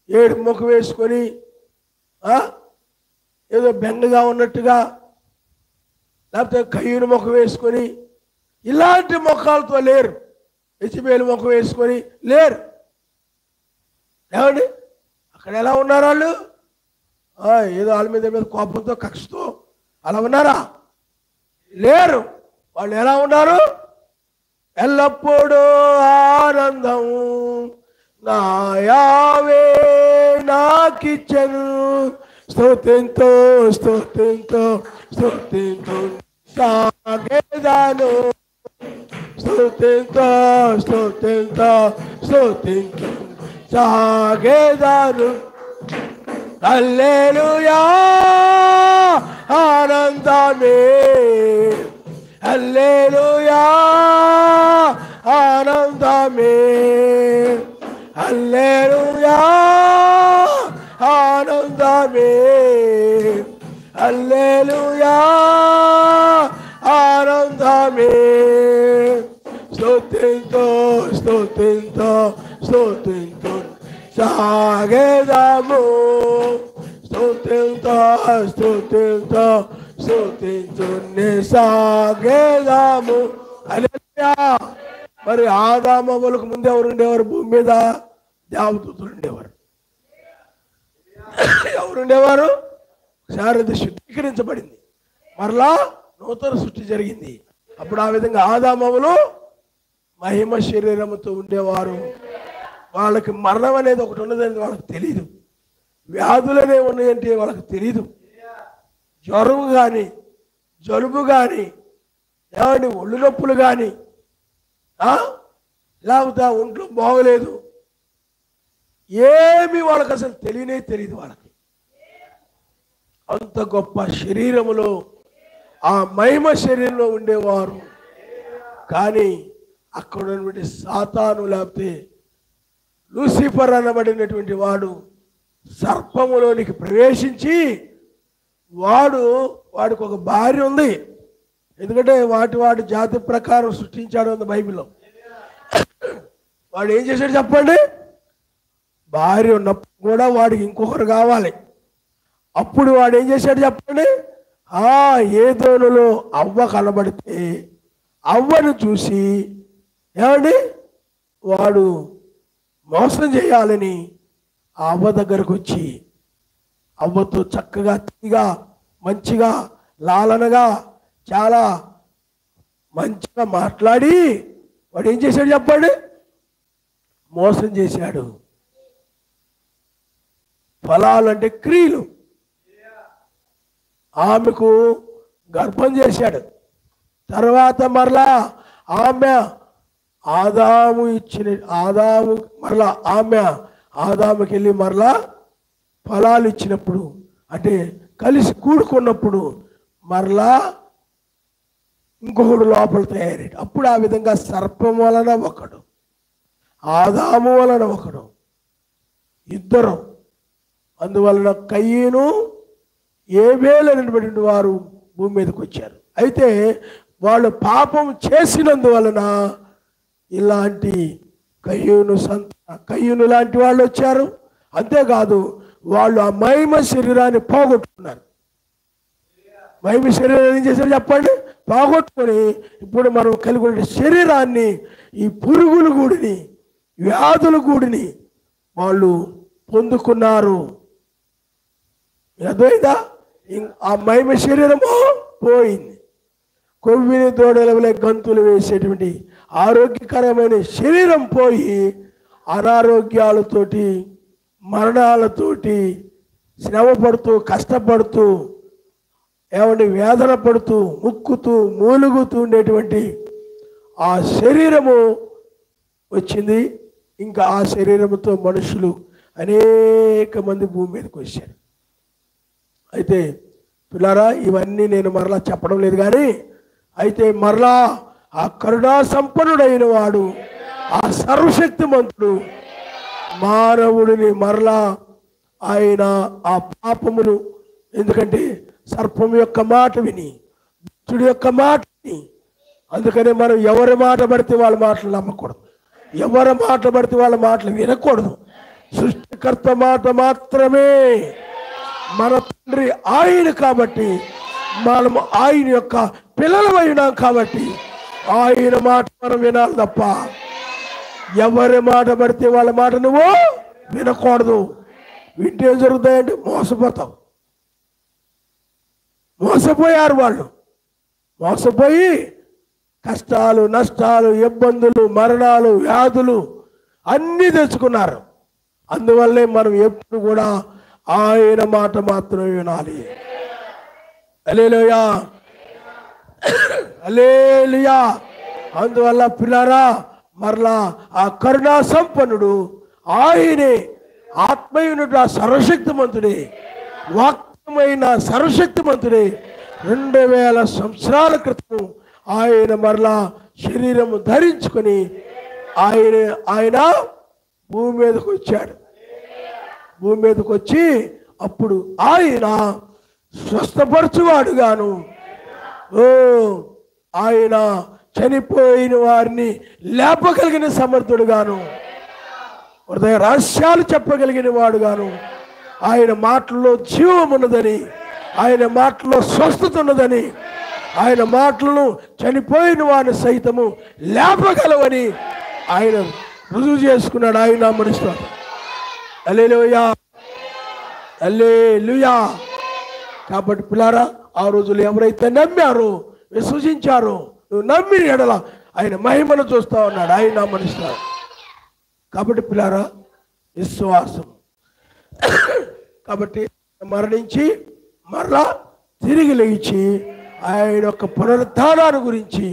ఏడు ముఖం వేసుకొని, ఏదో బెంగగా ఉన్నట్టుగా, లేకపోతే కయ్యూరు ముఖం వేసుకొని, ఇలాంటి ముఖాలతో లేరు. హెచ్చిబేలు ముఖం వేసుకొని లేరు. ఏమండి అక్కడ ఎలా ఉన్నారు వాళ్ళు? ఏదో వాళ్ళ మీద కోపంతో కక్షతో అలా ఉన్నారా? లేరు. వాళ్ళు ఎలా ఉన్నారు? ఎల్లప్పుడూ ఆనందం నా యావే నాకిచ్చెను, స్తుతింతో సాగేదాను, స్తుతింతో సాగేదాను. హల్లెలూయా ఆనందమే, హల్లెలూయా ఆనందమే, హల్లెలూయా ఆనందమే, హల్లెలూయా ఆనందమే. స్తుతింతో సాగేదాము, స్తుతింతో సాగేదాము. హల్లెలూయా. మరి ఆదాము అవ్వలకు ముందు ఎవరు ఉండేవారు? భూమి మీద దేవదూతలు ఉండేవారు. ఎవరుండేవారు? శారద శుద్ధీకరించబడింది, మరలా నూతన సృష్టి జరిగింది. అప్పుడు ఆ విధంగా ఆదామవులు మహిమ శరీరముతో ఉండేవారు. వాళ్ళకి మరణం అనేది ఒకటి ఉన్నదని వాళ్ళకి తెలీదు, వ్యాధులు అనేవి ఉన్నాయంటే వాళ్ళకి తెలీదు. జ్వరం కానీ, జలుబు కానీ, ఏమండి ఒళ్ళు నొప్పులు కానీ, లేకపోతే ఒంట్లో బాగలేదు, ఏమి వాళ్ళకి అసలు తెలియదు వాళ్ళకి. అంత గొప్ప శరీరములో, ఆ మహిమ శరీరంలో ఉండేవారు. కానీ అక్కడ ఉన్నటువంటి సాతాను, లేకపోతే లూసిఫర్ అనబడినటువంటి వాడు సర్పములోనికి ప్రవేశించి, వాడికి ఒక భార్య ఉంది. ఎందుకంటే వాటి జాతి ప్రకారం సృష్టించాడు ఉంది బైబిల్లో. వాడు ఏం చేశాడు చెప్పండి? భార్య ఉన్నప్పుడు కూడా వాడికి ఇంకొకరు కావాలి. అప్పుడు వాడు ఏం చేశాడు చెప్పండి? ఏదోనులో అవ్వ కనబడితే అవ్వను చూసి ఏమండి వాడు మోసం చేయాలని ఆ అవ్వ దగ్గరకు వచ్చి అవ్వతో చక్కగా తీగా మంచిగా లాలనగా చాలా మంచిగా మాట్లాడి వాడు ఏం చేశాడు చెప్పండి? మోసం చేశాడు. ఫలాలు అంటే క్రియలు. ఆమెకు గర్భం చేశాడు. తర్వాత మరలా ఆదాముకి వెళ్ళి మరలా ఫలాలు ఇచ్చినప్పుడు, అంటే కలిసి కూడుకున్నప్పుడు మరలా ఇంకొకడు లోపల తయారయ్యాడు. అప్పుడు ఆ విధంగా సర్పం వలన ఒకడు, ఆదాము వలన ఒకడు, ఇద్దరు అందువలన కయ్యను ఏబేలు అనేటువంటి వారు భూమి మీదకి వచ్చారు. అయితే వాళ్ళు పాపం చేసినందువలన ఇలాంటి కయ్యూను లాంటి వాళ్ళు వచ్చారు. అంతేకాదు వాళ్ళు ఆ మహిమ శరీరాన్ని పోగొట్టుకున్నారు. మహిమ శరీరాన్ని ఏం చేశారు చెప్పండి? పోగొట్టుకొని ఇప్పుడు మనం కలిగి ఉన్న శరీరాన్ని, ఈ పురుగుల గూడిని, వ్యాధుల గూడిని వాళ్ళు పొందుకున్నారు. అర్థమైందా? ఆ మహిమ శరీరము పోయింది. కొవ్విని దూడలవలే గంతులు వేసేటువంటి ఆరోగ్యకరమైన శరీరం పోయి అనారోగ్యాలతోటి, మరణాలతోటి, శ్రమ పడుతూ, కష్టపడుతూ, వేదన పడుతూ, ముక్కుతూ, మూలుగుతూ ఉండేటువంటి ఆ శరీరము వచ్చింది. ఇంకా ఆ శరీరముతో మనుషులు అనేక మంది భూమి మీదకి వచ్చారు. అయితే పిల్లారా, ఇవన్నీ నేను మరలా చెప్పడం లేదు, కానీ అయితే మరలా ఆ కరుణా సంపన్నుడైన వాడు, ఆ సర్వశక్తిమంతుడు మానవుడిని మరలా ఆయన ఆ పాపమును, ఎందుకంటే సర్పం యొక్క మాట విని, దుష్టుడి యొక్క మాట విని, అందుకనే మనం ఎవరి మాట పడితే వాళ్ళ మాటలు నమ్మకూడదు, ఎవరి మాట పడితే వాళ్ళ మాటలు వినకూడదు. సృష్టికర్త మాట మాత్రమే మన తండ్రి ఆయన కాబట్టి, మనము ఆయన యొక్క పిల్లలమైనాం కాబట్టి ఆయన మాట మనం వినాలి తప్ప ఎవరి మాట పడితే వాళ్ళ మాట నువ్వు వినకూడదు. వింటే ఏం జరుగుతాయంటే మోసపోతావు. మోసపోయారు వాళ్ళు. మోసపోయి కష్టాలు, నష్టాలు, ఇబ్బందులు, మరణాలు, వ్యాధులు అన్నీ తెచ్చుకున్నారు. అందువల్లే మనం ఎప్పుడు కూడా ఆయన మాట మాత్రమే వినాలి. హల్లెలూయా, హల్లెలూయా. అందువల్ల పిల్లారా, మరలా ఆ కరుణా సంపన్నుడు ఆయనే, ఆత్మీయునుడు, ఆ సర్వశక్తిమంతుడే, వాక్యమైన సర్వశక్తిమంతుడే 2000 సంవత్సరాల క్రితం ఆయన మరలా శరీరము ధరించుకొని ఆయన భూమి మీదకి వచ్చాడు. భూమి మీదకి వచ్చి అప్పుడు ఆయన స్వస్థపరచువాడుగాను, ఆయన చనిపోయిన వారిని లేపగలిగిన సమర్థుడుగాను, హృదయ రహస్యాలు చెప్పగలిగిన వాడుగాను, ఆయన మాటల్లో జీవం ఉన్నదని, ఆయన మాటల్లో స్వస్థత ఉన్నదని, ఆయన మాటలను చనిపోయిన వారిని సైతము లేపగలవని ఆయన రుజువు చేసుకున్నాడు. ఆయన నమ్మనిస్తాడు. హల్లెలూయా, హల్లెలూయా. కాబట్టి పిల్లారా, ఆ రోజులు ఎవరైతే నమ్మారో, విశ్వసించారో, నువ్వు నమ్మిన ఎడల ఆయన మహిమను చూస్తా ఉన్నాడు. ఆయన నమ్మనిస్తాడు. కాబట్టి పిల్లారా, విశ్వాసం. కాబట్టి మరణించి మరలా తిరిగి లేచి ఆయన యొక్క పునరుద్ధానాన్ని గురించి,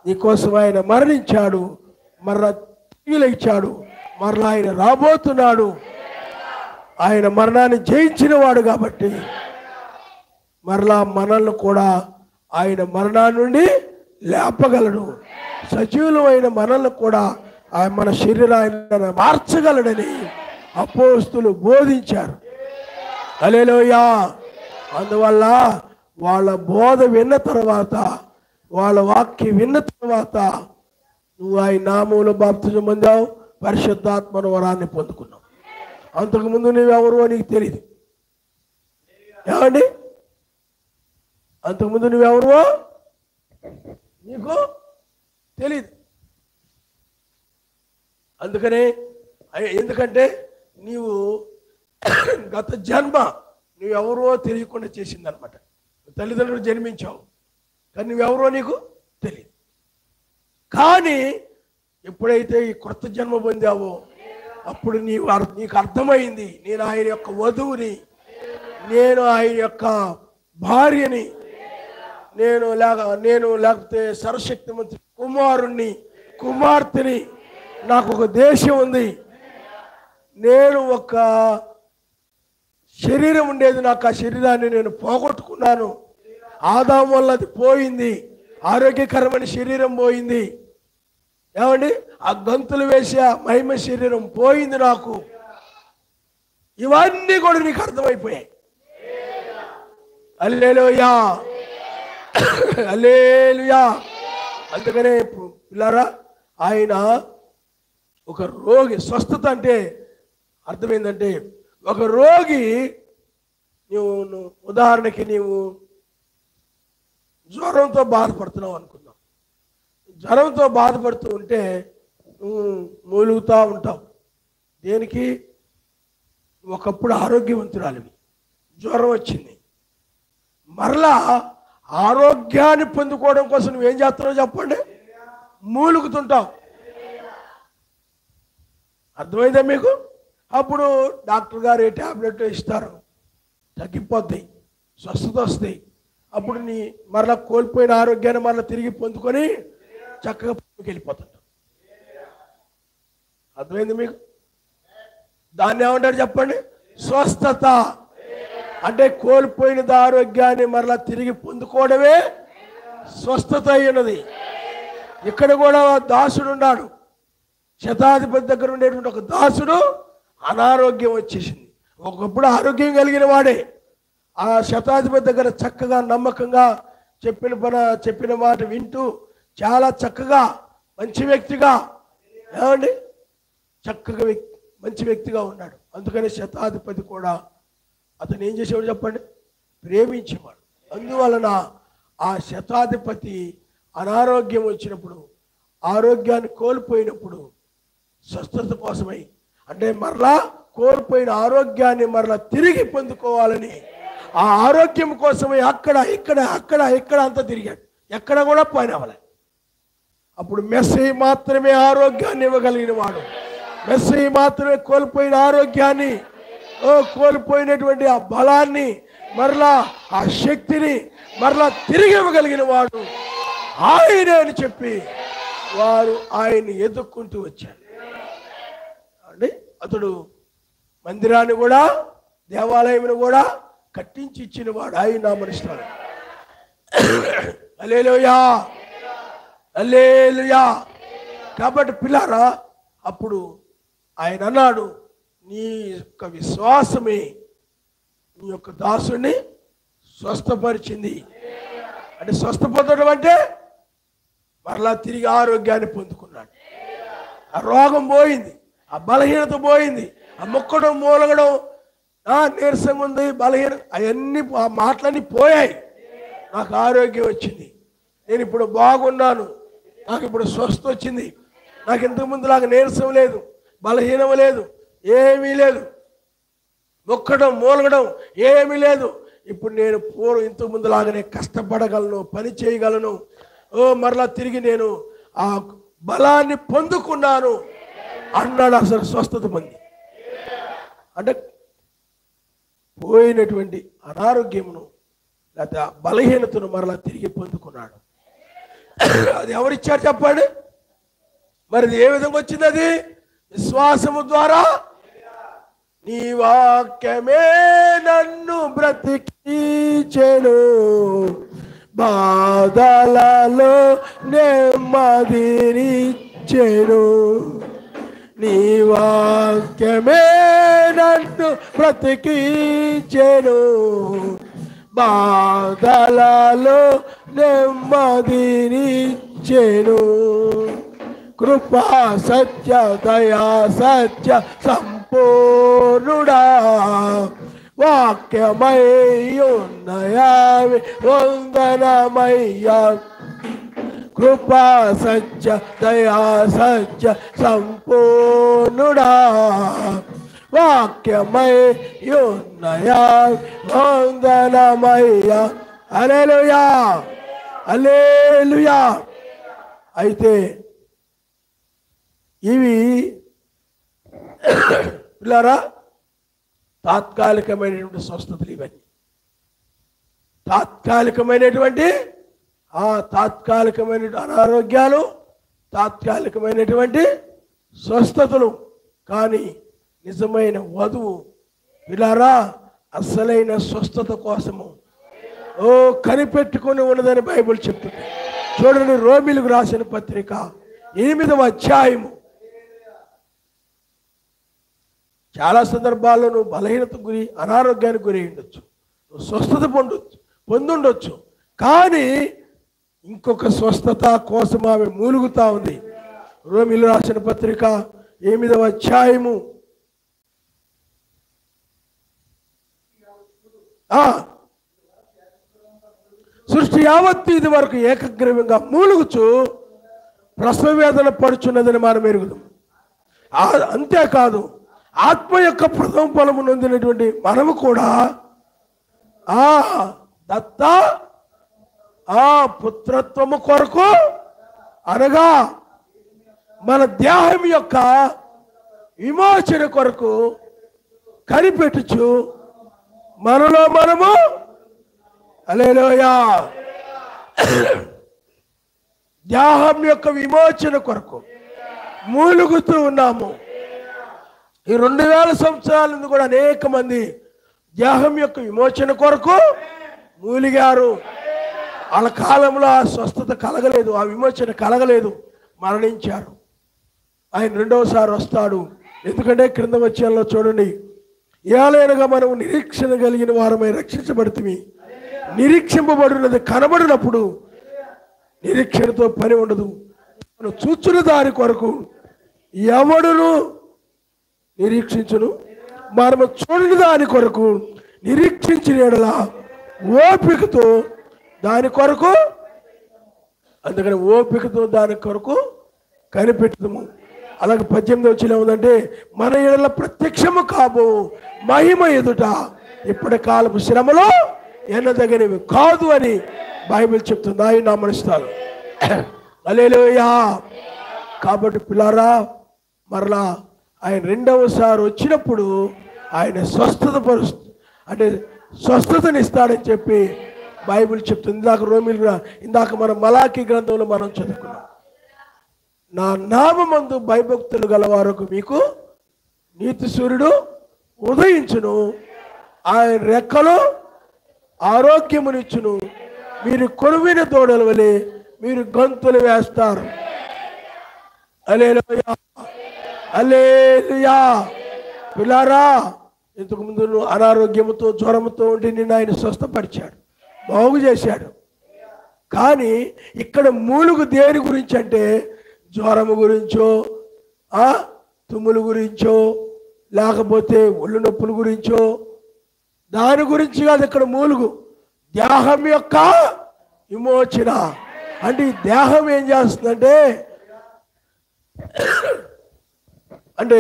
నీకోసం ఆయన మరణించాడు, మరలా తిరిగి లేచాడు, మరలా ఆయన రాబోతున్నాడు. ఆయన మరణాన్ని జయించిన వాడు కాబట్టి మరలా మనల్ని కూడా ఆయన మరణాన్ని నుండి లేపగలడు. సజీవులమైన మనల్ని కూడా ఆయన మన శరీరాన్ని మార్చగలడని అపోస్తులు బోధించారు. హల్లెలూయా. అందువల్ల వాళ్ళ బోధ విన్న తర్వాత, వాళ్ళ వాక్యం విన్న తర్వాత నువ్వు ఆయన నామములో బాప్తిజం పొందావు, పరిశుద్ధాత్మ వరాన్ని పొందుకున్నావు. అంతకుముందు నువ్వెవరో నీకు తెలియదు. ఏమండి? అంతకుముందు నువ్వెవరో నీకు తెలీదు. ఎందుకంటే నీవు గత జన్మ నువ్వెవరో తెలియకుండా చేసిందనమాట. తల్లిదండ్రులు జన్మించావు, కానీ నువ్వెవరో నీకు తెలియదు. కానీ ఎప్పుడైతే ఈ కొత్త జన్మ పొందావో అప్పుడు నీకు అర్థమైంది, నేను ఆయన యొక్క వధువుని, నేను ఆయన యొక్క భార్యని, నేను లేకపోతే సర్వశక్తిమంతుడి కుమారుణ్ణి, కుమార్తెని, నాకు ఒక దేశం ఉంది, నేను ఒక శరీరం ఉండేది, నాకు ఆ శరీరాన్ని నేను పోగొట్టుకున్నాను. ఆదాము వల్ల అది పోయింది, ఆరోగ్యకరమైన శరీరం పోయింది. ఏమండి? ఆ గంతులు వేసే మహిమ శరీరం పోయింది నాకు. ఇవన్నీ కూడా నీకు అర్థమైపోయాయి. హల్లెలూయా, హల్లెలూయా. అందుకనే పిల్లారా, ఆయన ఒక రోగి స్వస్థత అంటే అర్థమైందంటే, ఒక రోగి నువ్వు ఉదాహరణకి నీవు జ్వరంతో బాధపడుతున్నావు అనుకుందాం. జ్వరంతో బాధపడుతూ ఉంటే నువ్వు మూలుగుతూ ఉంటావు. దేనికి? ఒకప్పుడు ఆరోగ్యవంతురాలివి, జ్వరం వచ్చింది, మరలా ఆరోగ్యాన్ని పొందుకోవడం కోసం నువ్వేం చేస్తున్నావు చెప్పండి? మూలుగుతుంటావు. అర్థమైందా మీకు? అప్పుడు డాక్టర్ గారు ఏ ట్యాబ్లెట్ ఇస్తారు, తగ్గిపోతాయి, స్వస్థత వస్తాయి. అప్పుడు నీ మరలా కోల్పోయిన ఆరోగ్యాన్ని మరలా తిరిగి పొందుకొని చక్కగా వెళ్ళిపోతుంటావు. అర్థమైంది మీకు? దాన్ని ఏమంటారు చెప్పండి? స్వస్థత. అంటే కోల్పోయిన ఆరోగ్యాన్ని మరలా తిరిగి పొందుకోవడమే స్వస్థత అయినది. ఇక్కడ కూడా దాసుడు ఉన్నాడు, శతాధిపతి దగ్గర ఉండేటువంటి ఒక దాసుడు అనారోగ్యం వచ్చేసింది. ఒకప్పుడు ఆరోగ్యం కలిగిన వాడే ఆ శతాధిపతి దగ్గర చక్కగా నమ్మకంగా చెప్పిన మాట వింటూ చాలా చక్కగా మంచి వ్యక్తిగా, ఏమండి, చక్కగా మంచి వ్యక్తిగా ఉన్నాడు. అందుకని శతాధిపతి కూడా అతను ఏం చేసేవాడు చెప్పండి? ప్రేమించేవాడు. అందువలన ఆ శతాధిపతి అనారోగ్యం వచ్చినప్పుడు, ఆరోగ్యాన్ని కోల్పోయినప్పుడు స్వస్థత కోసమై, అంటే మరలా కోల్పోయిన ఆరోగ్యాన్ని మరలా తిరిగి పొందుకోవాలని ఆ ఆరోగ్యం కోసమై అక్కడ ఇక్కడ అంతా తిరిగాడు. ఎక్కడ కూడా పోయినవలే. అప్పుడు మెస్సీ మాత్రమే ఆరోగ్యాన్ని ఇవ్వగలిగిన వాడు, మెస్సీ మాత్రమే కోల్పోయిన ఆరోగ్యాన్ని, కోల్పోయినటువంటి ఆ బలాన్ని, మరలా ఆ శక్తిని మరలా తిరిగి ఇవ్వగలిగిన వాడు ఆయనే అని చెప్పి వారు ఆయన్ని ఎదుక్కుంటూ వచ్చారు. అంటే అతడు మందిరాన్ని కూడా, దేవాలయంను కూడా కట్టించి ఇచ్చిన వాడు ఆయన నామనిస్తాడు. హల్లెలూయా, హల్లెలూయా. కాబట్టి పిల్లారా, అప్పుడు ఆయన అన్నాడు, నీ యొక్క విశ్వాసమే నీ యొక్క దాసుని స్వస్థపరిచింది. అంటే స్వస్థపడడం అంటే మరలా తిరిగి ఆరోగ్యాన్ని పొందుకున్నాడు. ఆ రోగం పోయింది, ఆ బలహీనత పోయింది, ఆ మొక్కడం మూలగడం, నీరసం ఉంది, బలహీన, అవన్నీ ఆ మాటలన్నీ పోయాయి. నాకు ఆరోగ్యం వచ్చింది, నేను ఇప్పుడు బాగున్నాను, నాకు ఇప్పుడు స్వస్థ వచ్చింది, నాకు ఇంతకుముందు నాకు నీరసం లేదు, బలహీనం లేదు, ఏమీ లేదు, మొక్కడం మూలగడం ఏమీ లేదు. ఇప్పుడు నేను ఇంతకుముందు లాగానే కష్టపడగలను, పని చేయగలను, మరలా తిరిగి నేను ఆ బలాన్ని పొందుకున్నాను అన్నాడు. అసలు స్వస్థత పొంది, అంటే పోయినటువంటి అనారోగ్యమును లేకపోతే ఆ బలహీనతను మరలా తిరిగి పొందుకున్నాడు. అది ఎవరిచ్చారు చెప్పండి? మరి ఏ విధంగా వచ్చింది? అది విశ్వాసము ద్వారా. నీ వాక్యమే నన్ను బ్రతికించెను, బాధలలో నెమ్మదినిచ్చెను. నీ వాక్యమే నన్ను బ్రతికించెను, బాధలలో నెమ్మదినిచ్చెను. కృపా సత్య దయా సత్య సంపూర్ణుడా, వాక్యమయ్యున్నయావి వందనమయ్యా. కృపా సత్య దయా సత్య సంపూర్ణుడా, వాక్యమయ్యున్నయావి వందనమయ్యా. హల్లెలూయా, హల్లెలూయా. అయితే ఇవి పిల్లరా తాత్కాలికమైనటువంటి స్వస్థతలు. ఇవన్నీ తాత్కాలికమైనటువంటి తాత్కాలికమైన అనారోగ్యాలు, తాత్కాలికమైనటువంటి స్వస్థతలు. కానీ నిజమైన వధువు పిల్లరా అసలైన స్వస్థత కోసము కనిపెట్టుకొని ఉన్నదని బైబిల్ చెప్తుంది. చూడండి, రోమీలకు రాసిన పత్రిక 8వ అధ్యాయము చాలా సందర్భాల్లో నువ్వు బలహీనతకు గురి, అనారోగ్యానికి గురి ఉండొచ్చు, నువ్వు స్వస్థత పొందుండొచ్చు. కానీ ఇంకొక స్వస్థత కోసం ఆమె మూలుగుతా ఉంది. రోమీయులకు రాసిన పత్రిక 8వ అధ్యాయము సృష్టి యావత్తు ఇది వరకు ఏకగ్రీవంగా మూలుగుచు ప్రసవ వేదన పడుచున్నదని మనం ఎరుగుదాం. అంతేకాదు ఆత్మ యొక్క ప్రథమ ఫలము నొందినటువంటి మనము కూడా దత్త పుత్రత్వము కొరకు అనగా మన దేహం యొక్క విమోచన కొరకు కనిపెట్టుచు మనలో మనము హల్లెలూయా దేహం యొక్క విమోచన కొరకు మూలుగుతూ ఉన్నాము. ఈ 2000 సంవత్సరాల నుండి కూడా అనేక మంది దేహం యొక్క విమోచన కొరకు మూలిగారు. వాళ్ళ కాలంలో ఆ స్వస్థత కలగలేదు, ఆ విమోచన కలగలేదు, మరణించారు. ఆయన రెండవసారి వస్తాడు. ఎందుకంటే క్రింద వచ్చేలో చూడండి, ఏలైనగా మనం నిరీక్షణ కలిగిన వారమై రక్షించబడుతుంది. నిరీక్షింపబడినది కనబడినప్పుడు నిరీక్షణతో పని ఉండదు. మనం చూచున్న దాని కొరకు ఎవడును నిరీక్షించును, మనము చూడని దాని కొరకు నిరీక్షించిన యెడల ఓపికతో దాని కొరకు, అందుకని ఓపికతో దాని కొరకు కనిపెట్టుము. అలాగే 18వ వచనం ఉందంటే, మన యెడల ప్రత్యక్షము కాబో మహిమ ఎదుట ఇప్పటి కాలపు శ్రమలో ఎన్నదగినవి కాదు అని బైబిల్ చెప్తుంది. ఆయన నమ్మనిస్తారు. హల్లెలూయా. కాబట్టి పిల్లారా, మరలా ఆయన రెండవసారి వచ్చినప్పుడు ఆయన స్వస్థతనిస్తాడని చెప్పి బైబిల్ చెప్తుంది. ఇందాక మనం మలాకీ గ్రంథంలో మనం చదువుకున్నాం. నా నామమందు భయభక్తులు గలవారకు మీకు నీతి సూర్యుడు ఉదయించును, ఆయన రెక్కలో ఆరోగ్యమునిచ్చును, మీరు కొరువిన దూడల వలె మీరు గంతులు వేస్తారు. హల్లెలూయా, హల్లెలూయా. పిల్లారా, ఇంతకు ముందు నువ్వు అనారోగ్యముతో జ్వరముతో ఉండి నిన్ను ఆయన స్వస్థపరిచాడు, బాగు చేశాడు. కానీ ఇక్కడ మూలుగు దేని గురించి అంటే, జ్వరము గురించో, తుమ్ముల గురించో, లేకపోతే ఒళ్ళు నొప్పుల గురించో, దాని గురించి కాదు. ఇక్కడ మూలుగు దేహం యొక్క విమోచన. అంటే ఈ దేహం ఏం చేస్తుందంటే, అంటే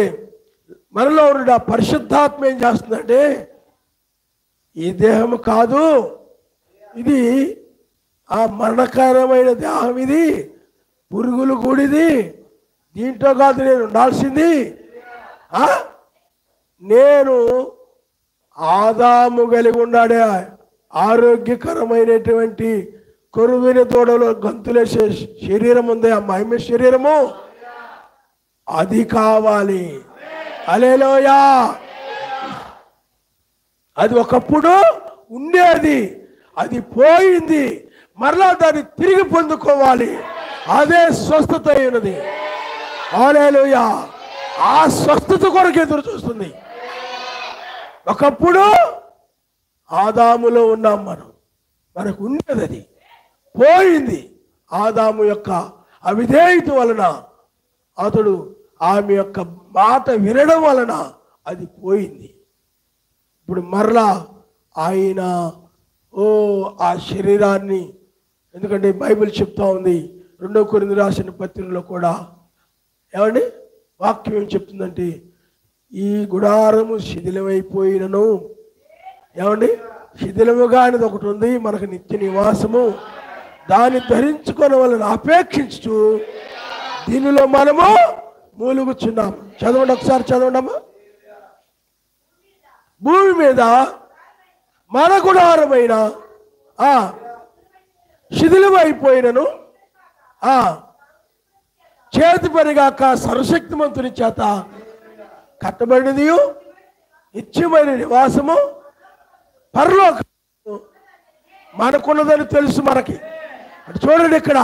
మనలో ఉన్న పరిశుద్ధాత్మ ఏం చేస్తుందంటే, ఈ దేహము కాదు, ఇది ఆ మరణకరమైన దేహం, ఇది పురుగులు కూడిది, దీంట్లో కాదు నేను ఉండాల్సింది. నేను ఆదాము కలిగి ఉన్నాడే ఆరోగ్యకరమైనటువంటి కొరువిన దూడలో గంతులేసే శరీరం ఉంది, ఆ మహిమ శరీరము, అది కావాలి. హల్లెలూయా. అది ఒకప్పుడు ఉండేది, అది పోయింది, మరలా దాన్ని తిరిగి పొందుకోవాలి. అదే స్వస్థత అయినది. హల్లెలూయా. ఆ స్వస్థత కొరకు ఎదురు చూస్తుంది. ఒకప్పుడు ఆదాములో ఉన్నాం మనం, మనకు ఉండేది, అది పోయింది. ఆదాము యొక్క అవిధేయత వలన, అతడు ఆమె యొక్క మాట వినడం వలన అది పోయింది. ఇప్పుడు మరలా ఆయన ఆ శరీరాన్ని, ఎందుకంటే బైబిల్ చెప్తా ఉంది 2 కొరింథీ రాసిన పత్రికలో కూడా, ఏమండి వాక్యం ఏం చెప్తుందంటే, ఈ గుడారము శిథిలమైపోయినను, ఏమండి శిథిలముగా అనేది ఒకటి ఉంది, మనకు నిత్య నివాసము, దాన్ని ధరించుకునే వాళ్ళని అపేక్షించు దీనిలో మనము మూలుగుచున్నాము. చదవండి, ఒకసారి చదవండమ్మా. భూమి మీద మన గుడారమైన శిథిలమైపోయినను చేతి పనిగాక సర్వశక్తిమంతుని చేత కట్టబడినది నిత్యమైన నివాసము పరలోకము మనకున్నదని తెలుసు మనకి. అంటే చూడండి, ఇక్కడ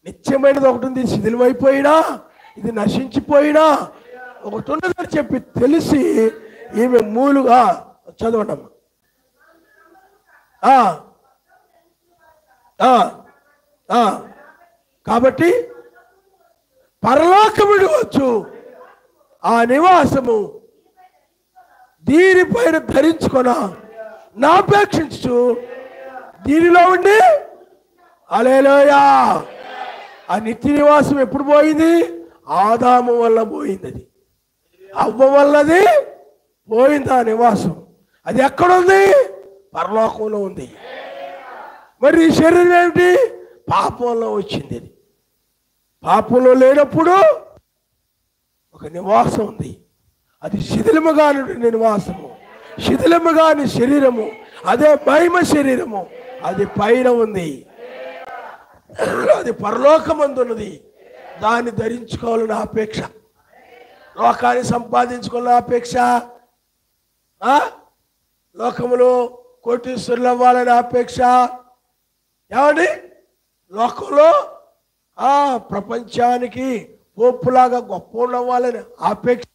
నిత్యమైనది ఒకటి ఉంది. శిథిలమైపోయినా, ఇది నశించిపోయినా ఒకటి ఉన్నదని చెప్పి తెలిసి ఈమె మూలుగా చదవడమ్మా. కాబట్టి పరలోకము విడవచ్చు ఆ నివాసము దీనిపైన ధరించుకొన నాపేక్షించు దీనిలో ఉండి హల్లెలూయా. ఆ నిత్య నివాసం ఎప్పుడు పోయింది? ఆదాము వల్ల పోయింది. అది అవ్వ వల్లది పోయింది. ఆ నివాసం అది ఎక్కడుంది? పరలోకంలో ఉంది. మరి ఈ శరీరం ఏమిటి? పాపంలో వచ్చింది. అది పాపంలో లేనప్పుడు ఒక నివాసం ఉంది. అది శిథిలముగాని నివాసము, శిథిలముగాని శరీరము, అదే మహిమ శరీరము. అది పైన ఉంది, అది పరలోకమందున్నది. దాన్ని ధరించుకోవాలని అపేక్ష, లోకాన్ని సంపాదించుకోవాలని అపేక్ష, లోకములో కోటీశ్వరులు అవ్వాలని అపేక్ష. ఏమండి? లోకంలో ప్రపంచానికి పోపులాగా గొప్ప అవ్వాలని అపేక్ష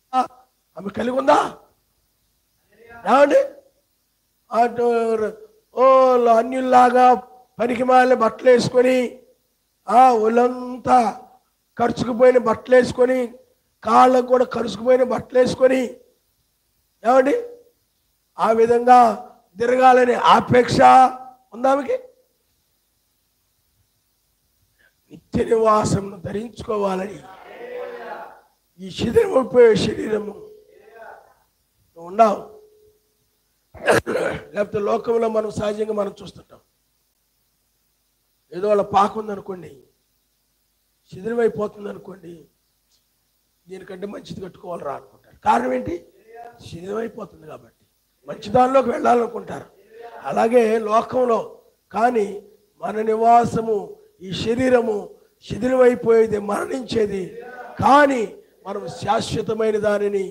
ఆమె కలిగి ఉందా? ఏమండి? అటు అన్యుల్లాగా పనికి మాలిన బట్టలు వేసుకొని, ఒళ్ళంతా ఖర్చుకుపోయిన బట్టలు వేసుకొని, కాళ్ళకు కూడా ఖర్చుకుపోయిన బట్టలు వేసుకొని, ఏమండి ఆ విధంగా తిరగాలని అపేక్ష ఉందామెకి? నిత్య నివాసం ధరించుకోవాలని ఈ శిథిలమైపోయే శరీరము నువ్వు ఉన్నావు. లేకపోతే లోకంలో మనం సహజంగా మనం చూస్తుంటాం, ఏదో వాళ్ళ పాకు ఉందనుకోండి, శిథిలమైపోతుంది అనుకోండి, దీనికంటే మంచిది కట్టుకోవాలరా అనుకుంటారు. కారణం ఏంటి? శిథిలమైపోతుంది కాబట్టి మంచి దానిలోకి వెళ్ళాలనుకుంటారు. అలాగే లోకంలో కానీ మన నివాసము ఈ శరీరము శిథిలమైపోయేది, మరణించేది. కానీ మనం శాశ్వతమైన దానిని,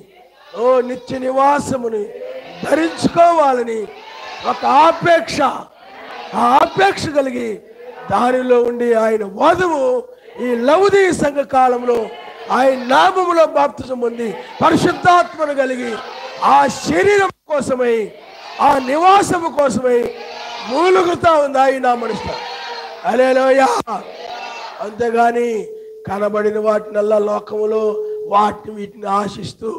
నిత్య నివాసముని ధరించుకోవాలని ఒక ఆపేక్ష, ఆ ఆపేక్ష కలిగి దానిలో ఉండి ఆయన వధువు ఈ లౌదీయ సంఘ కాలంలో ఆయన నామములో బాప్తిజం పొంది పరిశుద్ధాత్మను కలిగి ఆ శరీరం కోసమై, ఆ నివాసము కోసమై మూలుగుతా ఉంది ఆయన మనుషులు. హల్లెలూయా. అంతేగాని కనబడిన వాటినల్లా లోకములో వాటిని వీటిని ఆశిస్తూ,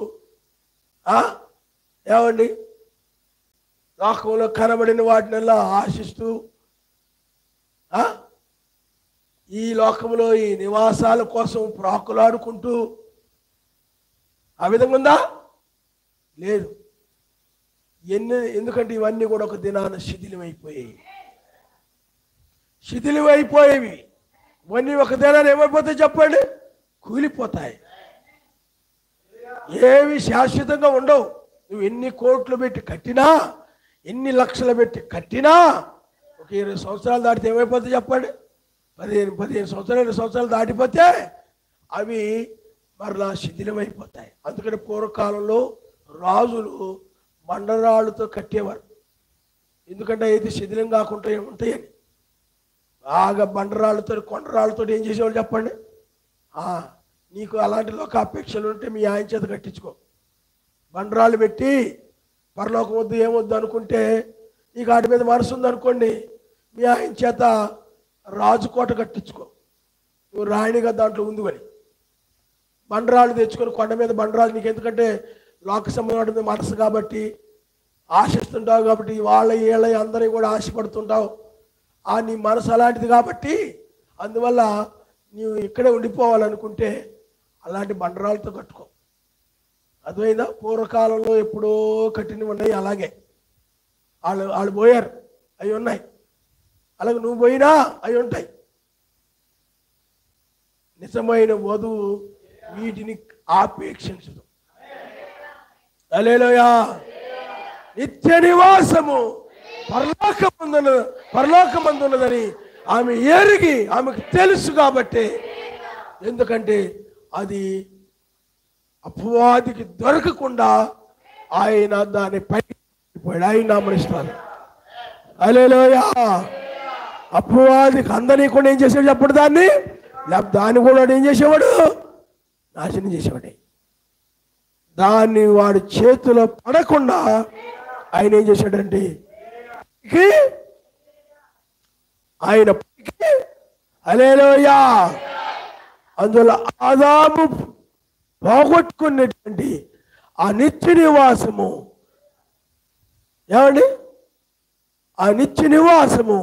ఏమండి లోకంలో కనబడిన వాటినల్లా ఆశిస్తూ ఈ లోకంలో ఈ నివాసాల కోసం ప్రాకులాడుకుంటూ ఆ విధంగా ఉందా? లేదు. ఎందుకంటే ఇవన్నీ కూడా ఒక దినాన శిథిలమైపోయేవి. ఇవన్నీ ఒక దినాన్ని ఏమైపోతాయి చెప్పండి? కూలిపోతాయి. ఏవి శాశ్వతంగా ఉండవు. నువ్వు ఎన్ని కోట్లు పెట్టి కట్టినా, ఎన్ని లక్షలు పెట్టి కట్టినా ఒక 20 సంవత్సరాలు దాటితే ఏమైపోతాయి చెప్పండి? 15 సంవత్సరాలు 20 సంవత్సరాలు దాటిపోతే అవి మరలా శిథిలమైపోతాయి. అందుకని పూర్వకాలంలో రాజులు బండరాళ్ళతో కట్టేవారు. ఎందుకంటే అయితే శిథిలం కాకుండా ఉంటాయని. బాగా బండరాళ్ళతో కొండరాళ్ళతో ఏం చేసేవాళ్ళు చెప్పండి? నీకు అలాంటి లోక అపేక్షలు ఉంటే మీ ఆయన చేత కట్టించుకో. బండరాళ్ళు పెట్టి పరలోకం వద్దు ఏమొద్దు అనుకుంటే, నీకు వాటి మీద మనసు ఉందనుకోండి, మీ ఆయన చేత రాజుకోట కట్టించుకో. నువ్వు రాణిగా దాంట్లో ఉందివని బండరాళ్ళు తెచ్చుకొని కొండ మీద బండరాళ్ళు, నీకు ఎందుకంటే లోక సంబంధం మనసు కాబట్టి ఆశిస్తుంటావు, కాబట్టి వాళ్ళ వీళ్ళ అందరినీ కూడా ఆశపడుతుంటావు. నీ మనసు అలాంటిది కాబట్టి అందువల్ల నీవు ఇక్కడే ఉండిపోవాలనుకుంటే అలాంటి బండరాలతో కట్టుకో. అర్థమైందా? పూర్వకాలంలో ఎప్పుడో కట్టినవి ఉన్నాయి, అలాగే వాళ్ళు పోయారు, అవి ఉన్నాయి. అలాగే నువ్వు పోయినా అవి ఉంటాయి. నిజమైన వధువు వీటిని ఆపేక్షించదు. హల్లెలూయా. నిత్య నివాసము పరలోకమందున్నదని ఆమె ఎరిగి, ఆమెకు తెలుసు కాబట్టి, ఎందుకంటే అది అపవాదికి దొరకకుండా ఆయన దాన్ని పైకి ఆయన నామనిస్తాడు. హల్లెలూయా. అపవాదికి అందరినీ కూడా ఏం చేసేవాడు చెప్పడు? దాన్ని కూడా ఏం చేసేవాడు? నాశనం చేసేవాడే. దాన్ని వాడి చేతిలో పడకుండా ఆయన ఏం చేశాడంటే ఆయన హల్లెలూయా అందులో ఆదాము పోగొట్టుకున్నటువంటి ఆ నిత్య నివాసము, ఏమండి ఆ నిత్య నివాసము,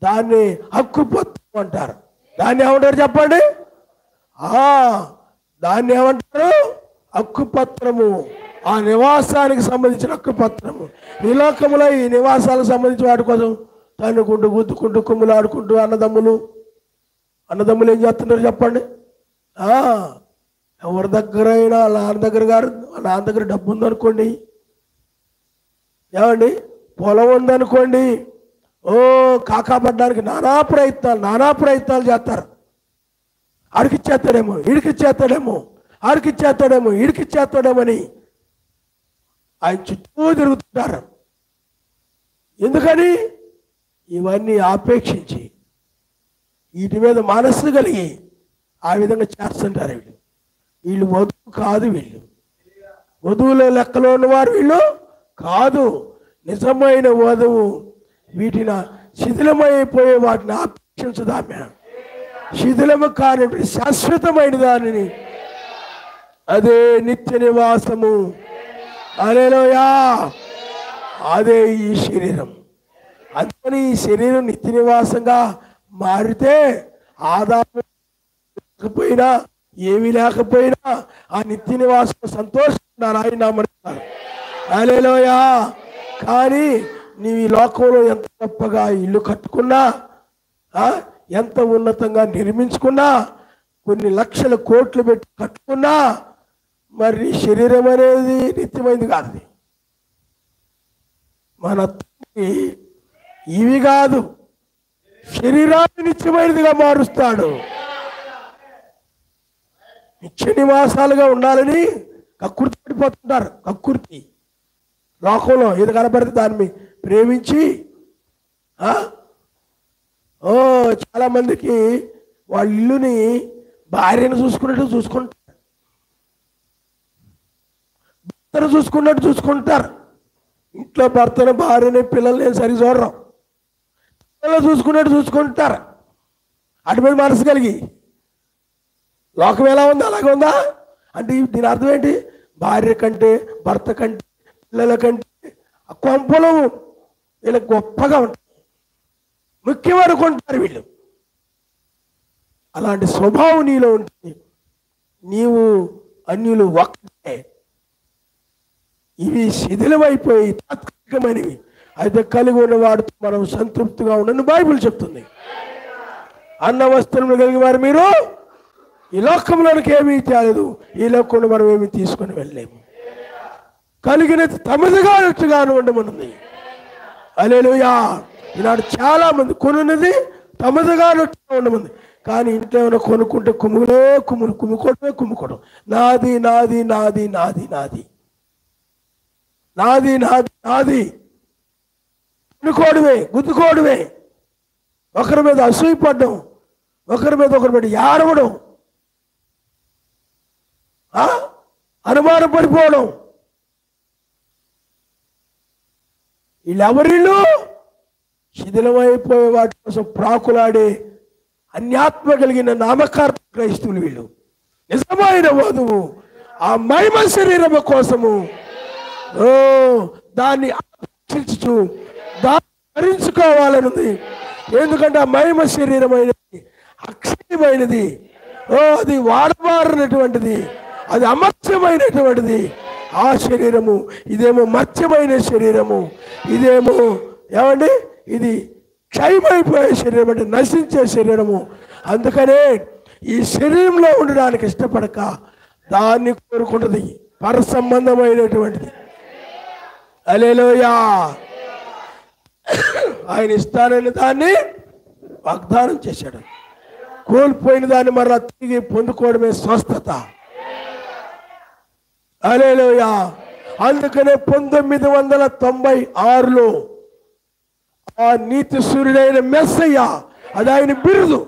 దాన్ని హక్కుపత్రం అంటారు. దాన్ని ఏమంటారు చెప్పండి? దాన్ని ఏమంటారు? హక్కుపత్రము. ఆ నివాసానికి సంబంధించిన హక్కుపత్రము. ఈ లోకంలో ఈ నివాసాలకు సంబంధించిన వాటి కోసం తన్నుకుంటూ గుద్దుకుంటూ కుమ్ములు ఆడుకుంటూ అన్నదమ్ములు ఏం చేస్తున్నారు చెప్పండి? ఎవరి దగ్గర అయినా వాళ్ళ నాన్న దగ్గర డబ్బు ఉందనుకోండి, ఏమండి పొలం ఉందనుకోండి, కాకాపడ్డానికి నానా ప్రయత్నాలు చేస్తారు. ఆడికిచ్చేస్తాడేమో, ఈడికిచ్చేస్తాడేమో అని ఆయన చుట్టూ తిరుగుతుంటారు. ఎందుకని? ఇవన్నీ ఆపేక్షించి వీటి మీద మనస్సు కలిగి ఆ విధంగా చేస్తుంటారు. వీళ్ళు వధువు కాదు, వధువుల లెక్కలో ఉన్నవారు వీళ్ళు కాదు. నిజమైన వధువు వీటిని శిథిలమైపోయే వాటిని ఆపేక్షించదామె. శిథిలము కాని శాశ్వతమైన దానిని, అదే నిత్య నివాసము. హల్లెలూయా. అదే ఈ శరీరం. అందుకని ఈ శరీరం నిత్య నివాసంగా మారితే ఆదాము లేకపోయినా ఏమీ లేకపోయినా ఆ నిత్య నివాసం సంతోషిస్తున్నారు ఆయన నమ్ముతారు. హల్లెలూయా. కానీ నీవు ఈ లోకంలో ఎంత గొప్పగా ఇల్లు కట్టుకున్నా, ఎంత ఉన్నతంగా నిర్మించుకున్నా, కొన్ని లక్షల కోట్లు పెట్టి కట్టుకున్నా, మరి శరీరం అనేది నిత్యమైంది కాదు. మన తండ్రి ఇవి కాదు, శరీరాన్ని నిత్యమైనదిగా మారుస్తాడు. నిత్య నివాసాలుగా ఉండాలని కక్కుర్తి పడిపోతుంటారు. కక్కుర్తి లోకంలో ఏది కనపడితే దాన్ని ప్రేమించి చాలామందికి వాళ్ళ ఇల్లుని భార్యను చూసుకున్నట్టు చూసుకుంటారు. ఇంట్లో భర్తను, భార్యని, పిల్లల్ని సరి చూడరు. పిల్లలు చూసుకుంటారు. అటు మీద మనసు కలిగి లోకం ఎలా ఉందో అలాగే ఉందా అంటే దీని అర్థం ఏంటి? భార్య కంటే, భర్త కంటే, పిల్లల కంటే ఆ కొంపలు వీళ్ళకి గొప్పగా ఉంటాయి, ముఖ్యం అనుకుంటారు వీళ్ళు. అలాంటి స్వభావం నీలో ఉంటుంది. నీవు అన్యులు ఒక్కటే. ఇవి శిథిలమైపోయి తాత్కాలికమైనవి. అయితే కలిగి ఉన్నవాడితో మనం సంతృప్తిగా ఉండని బైబిల్ చెప్తుంది. అన్న వస్త్రములు కలిగి వారు మీరు ఈ లోకంలోనికి ఏమీ తేలేదు, ఈ లోకంలో మనం ఏమీ తీసుకొని వెళ్ళలేము. కలిగినది తమదిగానట్టుగాను ఉండమనుంది. హల్లెలూయా. ఈనాడు చాలా మంది కొనున్నది తమదిగానట్టుగా ఉండమంది. కానీ ఇంట్లో ఏమైనా కొనుక్కుంటే కుమ్ముకోవడం, నాది నాది నాది నాది నాది నాది నాది నాది అనుకోవడమే, గుద్దుకోవడమే, ఒకరి మీద అసూయపడడం, ఒకరి మీద ఏడవడం, అనుమానం పడిపోవడం. వీళ్ళెవరిళ్ళు శిథిలమైపోయే వాటి కోసం ప్రాకులాడే అన్యాత్మ కలిగిన నామకార్థ క్రైస్తవులు వీళ్ళు. నిజమైన వధువు ఆ మహిమ శరీరము కోసము దాన్ని ఆకర్షించు, దాన్ని ధరించుకోవాలనుంది. ఎందుకంటే ఆ మహిమ శరీరమైనది అక్షయమైనది, అది వాడబారినటువంటిది, అది అమర్త్యమైనటువంటిది. ఆ శరీరము ఇదేమో మత్స్యమైన శరీరము, ఇదేమో ఏమండి ఇది క్షయమైపోయే శరీరం, అంటే నశించే శరీరము. అందుకనే ఈ శరీరంలో ఉండడానికి ఇష్టపడక దాన్ని కోరుకుంటుంది, పర సంబంధమైనటువంటిది. హల్లెలూయా. ఆయన ఇస్తానని దాన్ని వాగ్దానం చేశాడు. కోల్పోయిన దాన్ని మరలా తిరిగి పొందుకోవడమే స్వస్థత. హల్లెలూయా. అందుకనే 1996లో ఆ నీతి సూర్యుడైన మెస్సయ్య, అది ఆయన బిరుదు.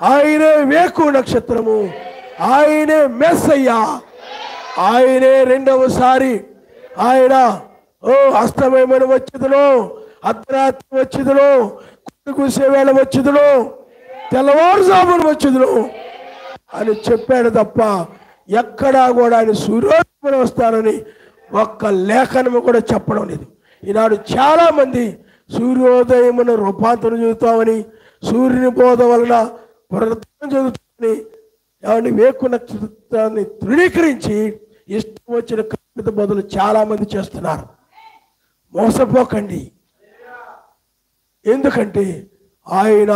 ఆయనే వేకు నక్షత్రము, ఆయనే మెస్సయ్య, ఆయనే రెండవసారి ఆయన అస్తమయమైన వచ్చేదిలో, అర్ధరాత్రి వచ్చేదిలో, కూసే వేళ వచ్చేదిలో, తెల్లవారుజామున వచ్చేదిలో అని చెప్పాడు తప్ప ఎక్కడా కూడా ఆయన సూర్యోదయం వస్తానని ఒక్క లేఖనము కూడా చెప్పడం లేదు. ఈనాడు చాలా మంది సూర్యోదయమును రూపాంతరం చదువుతామని, సూర్యుని బోధ వలన పునరుద్ధరణ చదువుతామని, ఎవరిని వేకు నక్షత్రాన్ని తృణీకరించి ఇష్టం వచ్చిన కల్పిత బోధలు చాలా మంది చేస్తున్నారు. మోసపోకండి. ఎందుకంటే ఆయన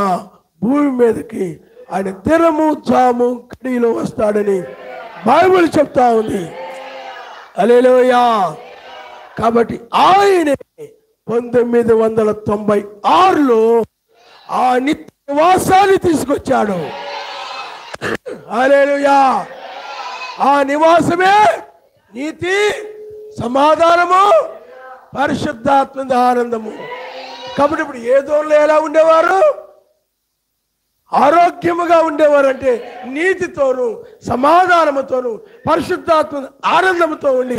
భూమి మీదకి ఆయన దినము జాము కడిలో వస్తాడని బైబిల్ చెప్తా ఉంది. హల్లెలూయా. కాబట్టి ఆయనే 1996లో ఆ నిత్య నివాసాన్ని తీసుకొచ్చాడు. హల్లెలూయా. ఆ నివాసమే నీతి, సమాధానము, పరిశుద్ధాత్మ ఆనందము. కాబట్టి ఇప్పుడు ఏదోళ్ళు ఎలా ఉండేవారు? ఆరోగ్యముగా ఉండేవారంటే నీతితోనూ సమాధానముతోనూ పరిశుద్ధాత్మ ఆనందంతో ఉండి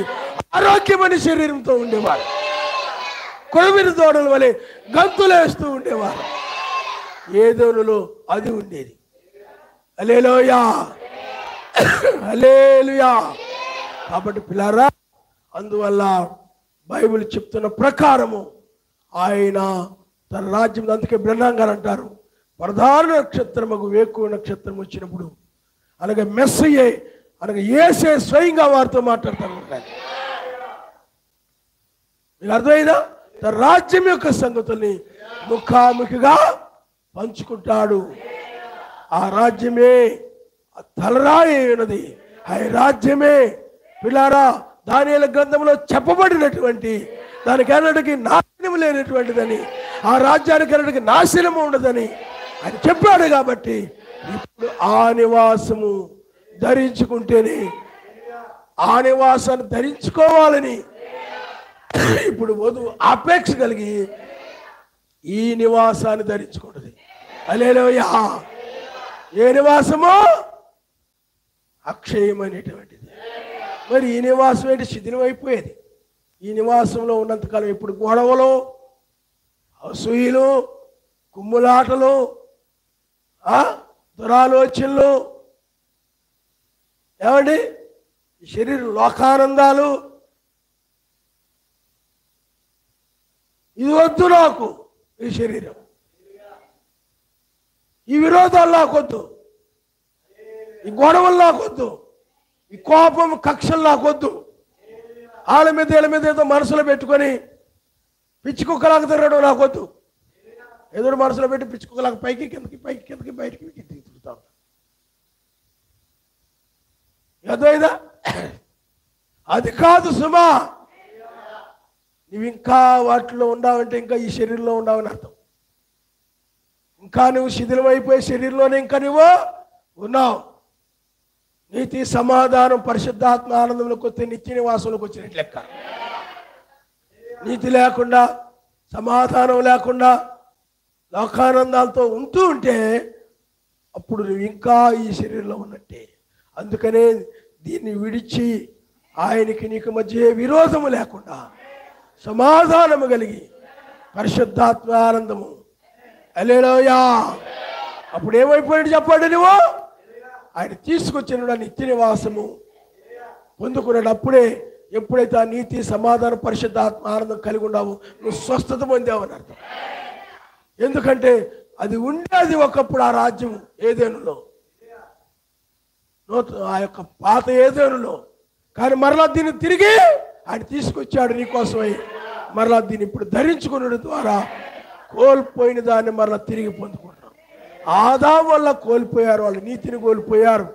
ఆరోగ్యమైన శరీరంతో ఉండేవారు. కొరవిన దూడల వలె గంతులేస్తూ ఉండేవారు. ఏదోనులో అది ఉండేది. హల్లెలూయా, హల్లెలూయా. కాబట్టి పిల్లారా, అందువల్ల బైబిల్ చెప్తున్న ప్రకారము ఆయన తన రాజ్యం, అందుకే బ్రహ్మాం గారు అంటారు, ప్రధాన నక్షత్రముకు వేకువ నక్షత్రం వచ్చినప్పుడు అనగా మెస్సయే అనగా యేసే స్వయంగా వారితో మాట్లాడతారు. మీకు అర్థమైందా? తన రాజ్యం యొక్క సంగతుల్ని ముఖాముఖిగా పంచుకుంటాడు. ఆ రాజ్యమే తలరాయి ఉన్నది. ఆ రాజ్యమే పిల్లారా దానియేలు గ్రంథంలో చెప్పబడినటువంటి, దానికి అన్నటికి నాశనం లేనటువంటిదని, ఆ రాజ్యానికి అన్నటికి నాశనము ఉండదని ఆయన చెప్పాడు. కాబట్టి ఇప్పుడు ఆ నివాసము ధరించుకుంటేనే, ఆ నివాసాన్ని ధరించుకోవాలని ఇప్పుడు వధువు అపేక్ష కలిగి ఈ నివాసాన్ని ధరించుకుంటుంది. హల్లెలూయా. ఏ నివాసము? అక్షయమైనటువంటిది. మరి ఈ నివాసం ఏంటి? శిథిలం అయిపోయేది. ఈ నివాసంలో ఉన్నంతకాలం ఇప్పుడు గొడవలు, అసూయలు, కుమ్ములాటలు, దురాలోచనలు, ఏమండి ఈ శరీర లోకానందాలు, ఇది వద్దు నాకు. ఈ శరీరం, ఈ విరోధాలు నాకొద్దు, ఈ గొడవలు నాకొద్దు, ఈ కోపం కక్షలు నాకొద్దు. వాళ్ళ మీద వీళ్ళ మీద ఏదో మనసులో పెట్టుకొని పిచ్చి కుక్కలాగా తిరగడం నాకొద్దు. ఏదో మనసులో పెట్టి పిచ్చి కుక్కలాగా పైకి కిందకి, పైకి కిందకి, బయటికి తిరుగుతూ ఉంటాం. అర్థమైందా? అది కాదు సుమా. నువ్వు ఇంకా వాటిలో ఉన్నావంటే ఇంకా ఈ శరీరంలో ఉన్నావని అర్థం. ఇంకా నువ్వు శిథిలం అయిపోయే శరీరంలోనే ఇంకా నువ్వు ఉన్నావు. నీతి, సమాధానం, పరిశుద్ధాత్మ ఆనందంలోకి వస్తే నిత్య నివాసంలోకి వచ్చినట్టు లెక్క. నీతి లేకుండా, సమాధానం లేకుండా, లోకానందాలతో ఉంటూ ఉంటే అప్పుడు నువ్వు ఇంకా ఈ శరీరంలో ఉన్నట్టే. అందుకనే దీన్ని విడిచి ఆయనకి నీకు మధ్య విరోధము లేకుండా సమాధానము కలిగి పరిశుద్ధాత్మ ఆనందము. హల్లెలూయా. అప్పుడు ఏమైపోయాడు చెప్పండి? నువ్వు ఆయన తీసుకొచ్చిన నిత్య నివాసము పొందుకున్నాడు. అప్పుడే ఎప్పుడైతే ఆ నీతి, సమాధానం, పరిశుద్ధాత్మ ఆనందం కలిగి ఉన్నావు, నువ్వు స్వస్థత పొందావు అని అర్థం. ఎందుకంటే అది ఉండేది ఒకప్పుడు ఆ రాజ్యం ఏదేనులో, ఆ యొక్క పాత ఏదేనులో. కానీ మరలా దీన్ని తిరిగి ఆయన తీసుకొచ్చాడు నీకోసమై. మరలా దీన్ని ఇప్పుడు ధరించుకున్న ద్వారా కోల్పోయిన దాన్ని మరలా తిరిగి పొందుకుంటాం. ఆదాము వల్ల కోల్పోయారు, వాళ్ళు నీతిని కోల్పోయారు,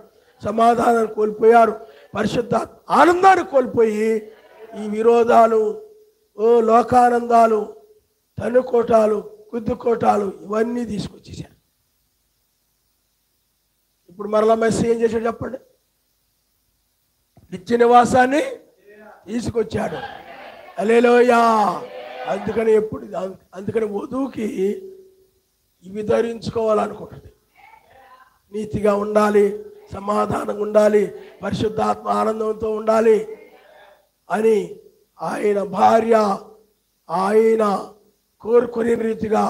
సమాధానాన్ని కోల్పోయారు, పరిశుద్ధ ఆనందాన్ని కోల్పోయి ఈ విరోధాలు, లోకానందాలు, తనుకోటాలు, గుద్దుకోటాలు ఇవన్నీ తీసుకొచ్చేసారు. ఇప్పుడు మరలా మెస్సీ ఏం చేశాడు చెప్పండి? నిత్య నివాసాన్ని తీసుకొచ్చాడు. హల్లెలూయా. అందుకని వధువుకి ఇవి ధరించుకోవాలనుకుంటుంది. నీతిగా ఉండాలి, సమాధానంగా ఉండాలి, పరిశుద్ధాత్మ ఆనందంతో ఉండాలి అని ఆయన భార్య ఆయన కోరుకునే రీతిగా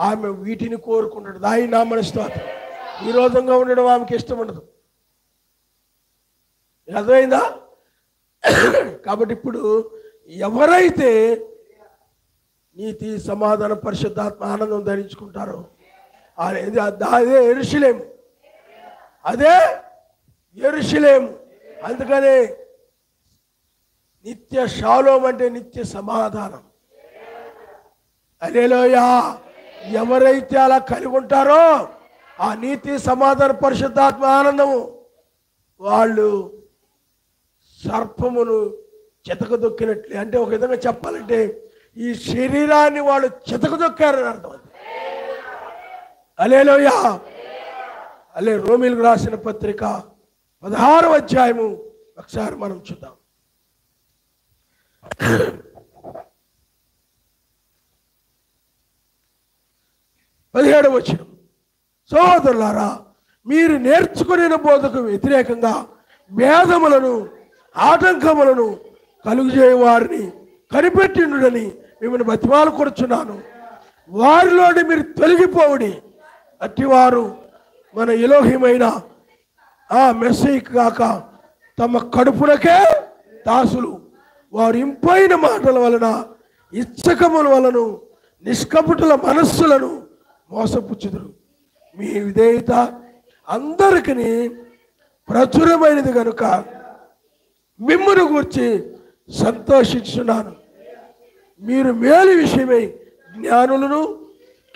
ఆమె వీటిని కోరుకుంటాడు. ఆయన నా మనస్తత్వం విరోధంగా ఉండడం ఆమెకి ఇష్టం ఉండదు. అర్థమైందా? కాబట్టి ఇప్పుడు ఎవరైతే నీతి, సమాధాన, పరిశుద్ధాత్మ, ఆనందం ధరించుకుంటారో అదే యెరూషలేము, అదే యెరూషలేము. అందుకనే నిత్య షాలోం అంటే నిత్య సమాధానం. హల్లెలూయా. ఎవరైతే అలా కలిగి ఉంటారో ఆ నీతి, సమాధాన, పరిశుద్ధాత్మ, ఆనందము, వాళ్ళు సర్పమును చితకదొక్కినట్లే. అంటే ఒక విధంగా చెప్పాలంటే ఈ శరీరాన్ని వాళ్ళు చితకదొక్కారని అర్థం. హల్లెలూయా. రోమీలకు రాసిన పత్రిక 16వ అధ్యాయము ఒకసారి మనం చూద్దాం. 17వ వచనం. సోదరులారా, మీరు నేర్చుకునే బోధకు వ్యతిరేకంగా భేదములను, ఆటంకములను కలుగజేయ వారిని కనిపెట్టిండుడని మిమ్మల్ని బతిమాలు కొడుచున్నాను. వారిలోని మీరు తొలగిపోవుడి. అట్టివారు మన ఎలోహిమైన ఆ మెస్సీకి కాక తమ కడుపునకే దాసులు. వారు ఇంపైన మాటల వలన, ఇచ్చకముల వలను, నిష్కపటుల మనస్సులను మోసపుచ్చుదురు. మీ విధేయత అందరికీ ప్రచురమైనది కనుక మిమ్మును గూర్చి సంతోషించున్నాను. మీరు మేలు విషయమై జ్ఞానులను,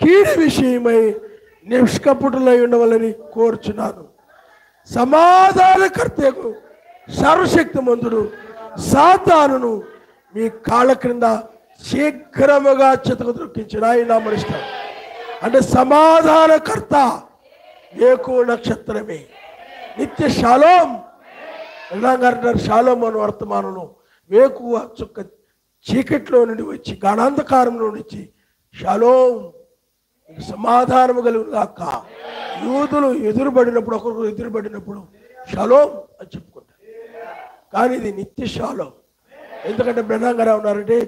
కీడు విషయమై నిష్కపటులై ఉండవాలని కోరుచున్నాను. సమాధానకర్తకు సర్వశక్తిమంతుడు సాతానును మీ కాళ్ళ క్రింద శీఘ్రముగా చితకదొక్కించిన ఆయన నామనిస్తాడు. అంటే సమాధానకర్త ఏకో నక్షత్రమే, నిత్య షాలోం. ఎలాగంటారు? షాలోం అను వర్తమానంలో వేకువ చుక్క చీకట్లో నుండి వచ్చి, గాఢాంధకారంలో నుంచి షాలోం, సమాధానము కలుగుగాక. యూదులు ఎదురుబడినప్పుడు, ఒకరు ఎదురుబడినప్పుడు షాలోం అని చెప్పుకుంటారు. కానీ ఇది నిత్య షాలోం. ఎందుకంటే బ్రహ్మం గారు ఉన్నారంటే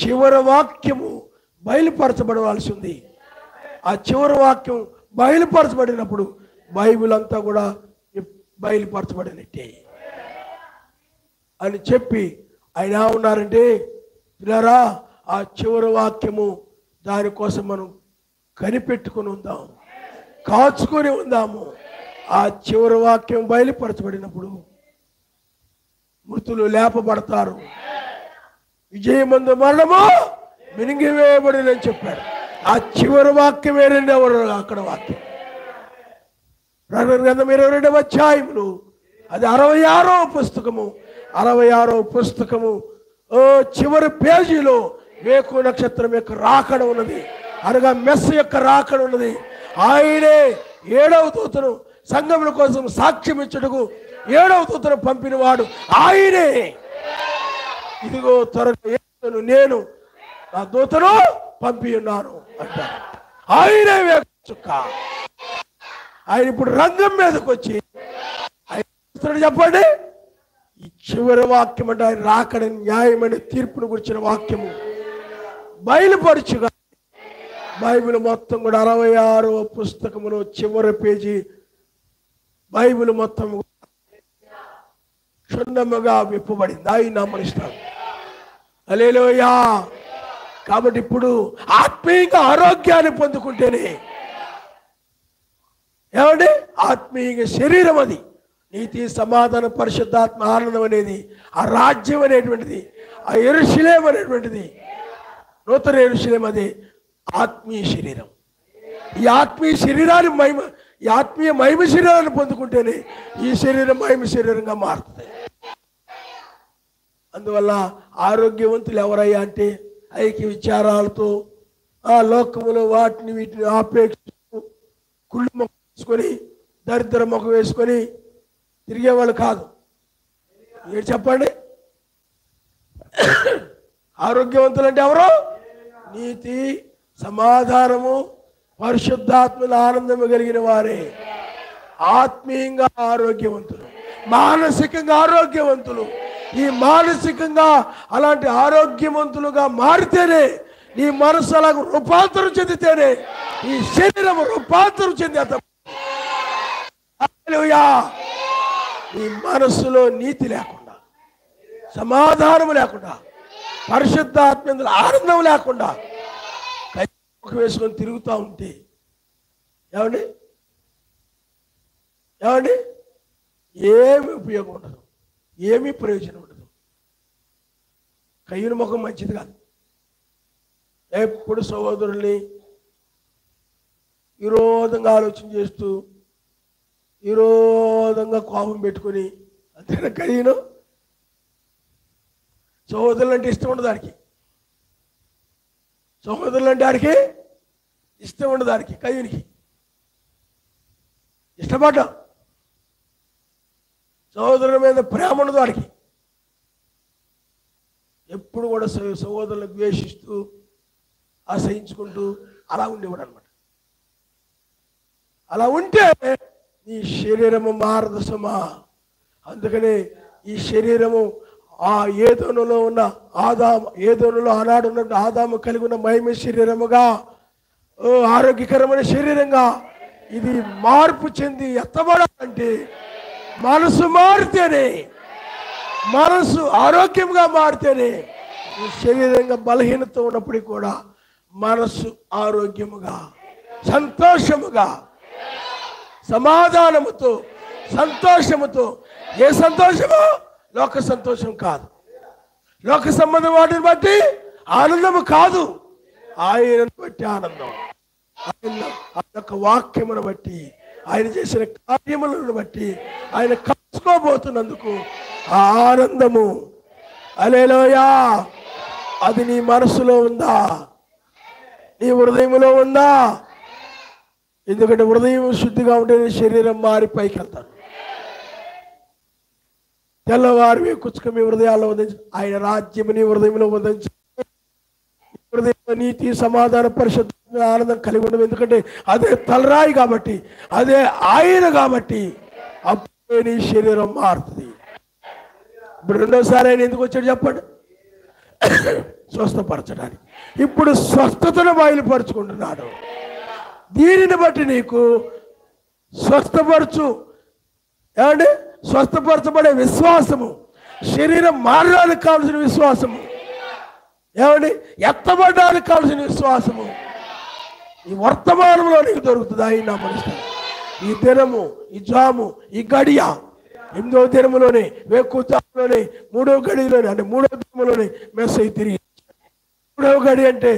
చివరి వాక్యము బయలుపరచబడవలసి ఉంది. ఆ చివరి వాక్యం బయలుపరచబడినప్పుడు బైబిల్ అంతా కూడా బయలుపరచబడినట్టే అని చెప్పి ఆయన ఉన్నారంటే, పిల్లరా, ఆ చివరి వాక్యము దానికోసం మనం కనిపెట్టుకుని ఉందాం, కాచుకొని ఉందాము. ఆ చివరి వాక్యం బయలుపరచబడినప్పుడు మృతులు లేపబడతారు. విజయమందు మరణము మినిగివేయబడినని చెప్పాడు. ఆ చివరి వాక్యమే అక్కడ వాక్యం ప్రకటన గ్రంథం 22వ అధ్యాయములు, అది 66వ పుస్తకము. 66వ పుస్తకము చివరి పేజీలో వేకు నక్షత్రం యొక్క రాకడ ఉన్నది, అనగా మెస్స యొక్క రాకడ ఉన్నది. ఆయనే 7వ దూతను సంఘముల కోసం సాక్ష్యం ఇచ్చుటకు 7వ దూతను పంపినవాడు ఆయనే. ఇదిగో త్వరగా నేను నా దూతను పంపి ఉన్నాను అంటారు. ఆయనే వేకు చుక్క. ఆయన ఇప్పుడు రంగం మీదకి వచ్చి ఆయన చెప్పండి, ఈ చివరి వాక్యం అంటే ఆయన రాకడ న్యాయమైన తీర్పును గురించిన వాక్యము బయలుపరచుగా బైబిల్ మొత్తం కూడా 66వ పుస్తకములో చివరి పేజీ బైబిల్ మొత్తం క్షుణ్ణముగా విప్పబడింది. ఆయన నమ్మనిస్తాడు. హల్లెలూయా. కాబట్టి ఇప్పుడు ఆత్మీయంగా ఆరోగ్యాన్ని పొందుకుంటేనే, ఏమండి, ఆత్మీయంగా శరీరం అది నీతి, సమాధాన, పరిశుద్ధాత్మ, ఆనందం అనేది, ఆ రాజ్యం అనేటువంటిది, ఆ యెరూషలేము అనేటువంటిది, నూతన యెరూషలేము, అది ఆత్మీయ శరీరం. ఈ ఆత్మీయ శరీరాన్ని ఈ ఆత్మీయ మహిమ శరీరాన్ని పొందుకుంటేనే ఈ శరీరం మహిమ శరీరంగా మారుతుంది. అందువల్ల ఆరోగ్యవంతులు ఎవరయ్యా అంటే ఐక్య విచారాలతో ఆ లోకములో వాటిని వీటిని ఆపేక్షిస్తూ కుళ్ళు మొక్క వేసుకొని, దరిద్ర మొక్క వేసుకొని తిరిగేవాళ్ళు కాదు. మీరు చెప్పండి, ఆరోగ్యవంతులు అంటే ఎవరు? నీతి, సమాధానము, పరిశుద్ధాత్మల ఆనందము కలిగిన వారే. ఆత్మీయంగా ఆరోగ్యవంతులు, మానసికంగా ఆరోగ్యవంతులు. ఈ మానసికంగా అలాంటి ఆరోగ్యవంతులుగా మారితేనే, నీ మనసు అలా రూపాంతరం చెందితేనే ఈ శరీరం రూపాంతరం చెందేత. హల్లెలూయా. నీ మనస్సులో నీతి లేకుండా, సమాధానం లేకుండా, పరిశుద్ధాత్మ ఆనందం లేకుండా కైకి వేసుకొని తిరుగుతూ ఉంటే ఏమండి ఏమండి ఏమి ఉపయోగం ఉండదు, ఏమీ ప్రయోజనం ఉండదు. కయ్యూని ముఖం మంచిది కాదు. ఎప్పుడు సహోదరుల్ని విరోధంగా ఆలోచన చేస్తూ, విరోధంగా కోపం పెట్టుకుని, అంతేనా కయ్యూను? సహోదరులు అంటే ఇష్టం ఉండదు దానికి. సహోదరులు అంటే ఆడికి ఇష్టం ఉండదు. దానికి కయ్యూనికి ఇష్టపడ్డా, సహోదరుల మీద ప్రేమ ఉండదు వాడికి. ఎప్పుడు కూడా సహోదరులను ద్వేషిస్తూ, అసహించుకుంటూ అలా ఉండేవాడు అనమాట. అలా ఉంటే నీ శరీరము మారదు సుమా. అందుకనే ఈ శరీరము ఆ ఏదోనులో ఉన్న ఏదోనులో ఆనాడు ఉన్న ఆదాము కలిగి ఉన్న మహిమ శరీరముగా, ఆరోగ్యకరమైన శరీరంగా ఇది మార్పు చెంది ఎత్తబడాలంటే మనసు మారితేనే, మనసు ఆరోగ్యంగా మారితేనే. శరీరంగా బలహీనత ఉన్నప్పటికీ కూడా మనసు ఆరోగ్యముగా, సంతోషముగా, సమాధానముతో, సంతోషముతో. ఏ సంతోషము? లోక సంతోషం కాదు, లోక సంబంధం వాటిని బట్టి ఆనందము కాదు, ఆయనను బట్టి ఆనందం. ఆయన యొక్క వాక్యమును బట్టి, ఆయన చేసిన కార్యములను బట్టి, ఆయన కలుసుకోబోతున్నందుకు ఆ ఆనందము. హల్లెలూయా. అది నీ మనసులో ఉందా? నీ హృదయంలో ఉందా? ఎందుకంటే హృదయం శుద్ధిగా ఉంటే శరీరం మారి పైకి వెళ్తాను. తెల్లవారు కుచ్చుక మీ హృదయాల్లో వదించి, ఆయన రాజ్యము నీ హృదయంలో వదించి, హృదయం నీతి, సమాధాన, పరిశుద్ధ, ఆనందం కలిగి ఉండవు. ఎందుకంటే అదే తలరాయి కాబట్టి, అదే ఆయన కాబట్టి. అప్పుడే నీ శరీరం మారుతుంది. ఇప్పుడు రెండోసారి ఆయన ఎందుకు వచ్చాడు చెప్పండి? స్వస్థపరచడానికి. ఇప్పుడు స్వస్థతను బయలుపరుచుకుంటున్నాడు. దీనిని బట్టి నీకు స్వస్థపరచు, ఏమండి, స్వస్థపరచబడే విశ్వాసము, శరీరం మారడానికి కావాల్సిన విశ్వాసము, ఏమండి, ఎత్తబడడానికి కావాల్సిన విశ్వాసము ఈ వర్తమానంలో నీకు దొరుకుతుంది. ఆయన నా మనసు ఈ దినము, ఈ జాము, ఈ గడియ, 8వ దినములోనే, వేకువజాములోనే, 3వ గడిలోనే, అంటే 3వ దినములోనే మెస్సేజ్ తిరిగి. 3వ గడి అంటే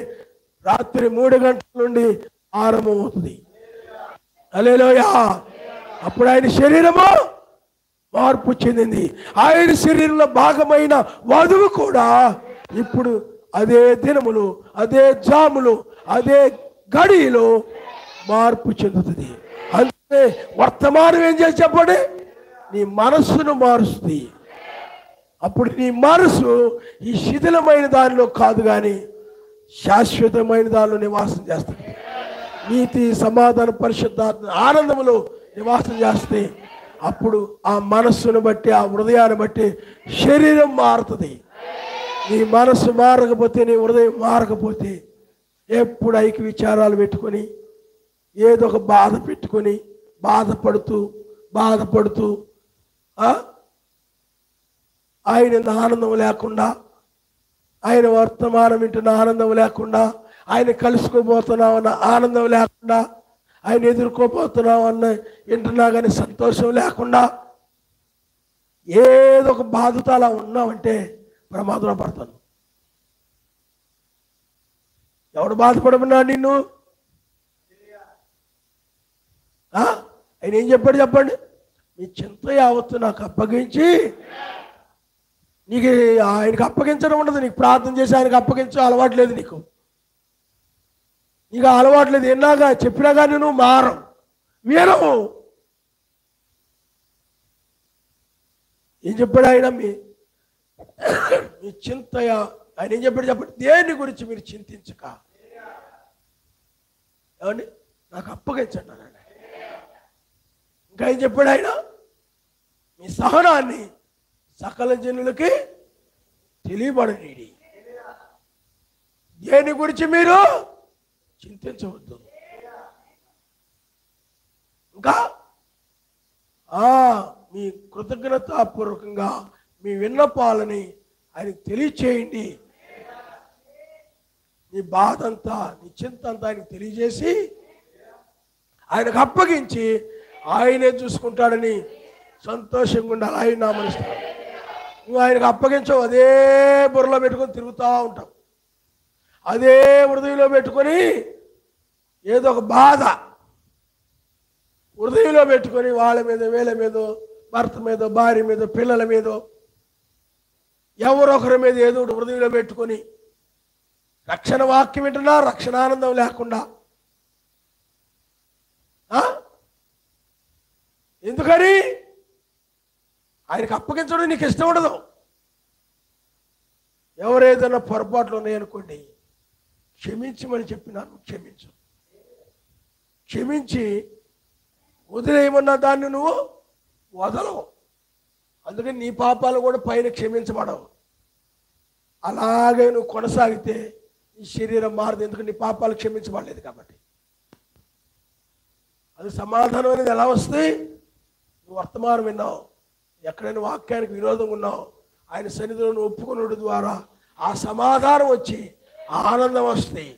రాత్రి 3 గంటల నుండి ఆరంభమవుతుంది. హల్లెలూయా. అప్పుడు ఆయన శరీరము మార్పు చెందింది. ఆయన శరీరంలో భాగమైన వధువు కూడా ఇప్పుడు అదే దినములు, అదే జాములు, అదే గడిలో మార్పు చెందుతుంది. అంటే వర్తమానం ఏం చేసి చెప్పండి? నీ మనస్సును మారుస్తుంది. అప్పుడు నీ మనసు ఈ శిథిలమైన దానిలో కాదు కానీ శాశ్వతమైన దానిలో నివాసం చేస్తుంది. నీతి, సమాధాన, పరిశుద్ధాత్మ, ఆనందములో నివాసం చేస్తే అప్పుడు ఆ మనస్సును బట్టి, ఆ హృదయాన్ని బట్టి శరీరం మారుతుంది. నీ మనస్సు మారకపోతే, నీ హృదయం మారకపోతే, ఎప్పుడు ఐక్య విచారాలు పెట్టుకొని, ఏదో ఒక బాధ పెట్టుకొని, బాధపడుతూ ఆయన ఆనందం లేకుండా, ఆయన వర్తమానం వింటున్న ఆనందం లేకుండా, ఆయన కలుసుకోబోతున్నామన్న ఆనందం లేకుండా, ఆయన ఎదుర్కోబోతున్నామన్న వింటున్నా కానీ సంతోషం లేకుండా, ఏదో ఒక బాధతో అలా ఉన్నామంటే ప్రమాదంలో పడతాను. ఎవడు బాధపడమన్నాడు నిన్ను? ఆయన ఏం చెప్పాడు చెప్పండి? మీ చింత యావత్తు నాకు అప్పగించి, నీకు ఆయనకు అప్పగించడం ఉండదు. నీకు ప్రార్థన చేసి ఆయనకు అప్పగించే అలవాటు లేదు. నీకు అలవాటు లేదు. ఎన్నాగా చెప్పినా కానీ నువ్వు వీరవు. ఏం చెప్పాడు ఆయన? మీ చింత, ఆయన ఏం చెప్పాడు చెప్పండి? దేని గురించి మీరు చింతించక, ఏమండి, నాకు అప్పగించండి అన్నాడు. ఇంకా ఏం చెప్పాడు ఆయన? మీ సహనాన్ని సకల జనులకి తెలియబడనీడి. దేని గురించి మీరు చింతించవద్దు. ఇంకా మీ కృతజ్ఞతాపూర్వకంగా మీ విన్నపాలని ఆయనకు తెలియచేయండి. నీ బాధ అంతా, నీ చింత అంతా ఆయనకు తెలియజేసి ఆయనకు అప్పగించి ఆయనే చూసుకుంటాడని సంతోషంగా ఉండాలి. ఆయన నామనిస్తాడు. నువ్వు ఆయనకు అప్పగించవు, అదే బుర్రలో పెట్టుకొని తిరుగుతూ ఉంటావు. అదే హృదయంలో పెట్టుకొని ఏదో ఒక బాధ హృదయంలో పెట్టుకొని వాళ్ళ మీద, వీళ్ళ మీద, భర్త మీద, భార్య మీద, పిల్లల మీద, ఎవరొకరి మీద ఏదో ఒకటి హృదయంలో పెట్టుకొని రక్షణ వాక్యం వింటున్నా రక్షణ ఆనందం లేకుండా. ఎందుకని? ఆయనకు అప్పగించడం నీకు ఇష్టం ఉండదు. ఎవరేదైనా పొరపాట్లు ఉన్నాయనుకోండి, క్షమించమని చెప్పినాను, క్షమించు. క్షమించి వదిలేయమన్నా దాన్ని నువ్వు వదలవు. అందుకని నీ పాపాలు కూడా పైన క్షమించబడవు. అలాగే నువ్వు కొనసాగితే ఈ శరీరం మారదు. ఎందుకంటే నీ పాపాలు క్షమించబడలేదు కాబట్టి. అది సమాధానం అనేది ఎలా వస్తుంది? నువ్వు వర్తమానం విన్నావు, ఎక్కడైనా వాక్యానికి విరోధంగా ఉన్నావు, ఆయన సన్నిధిలో నువ్వు ఒప్పుకున్నడు ద్వారా ఆ సమాధానం వచ్చి ఆనందం వస్తుంది.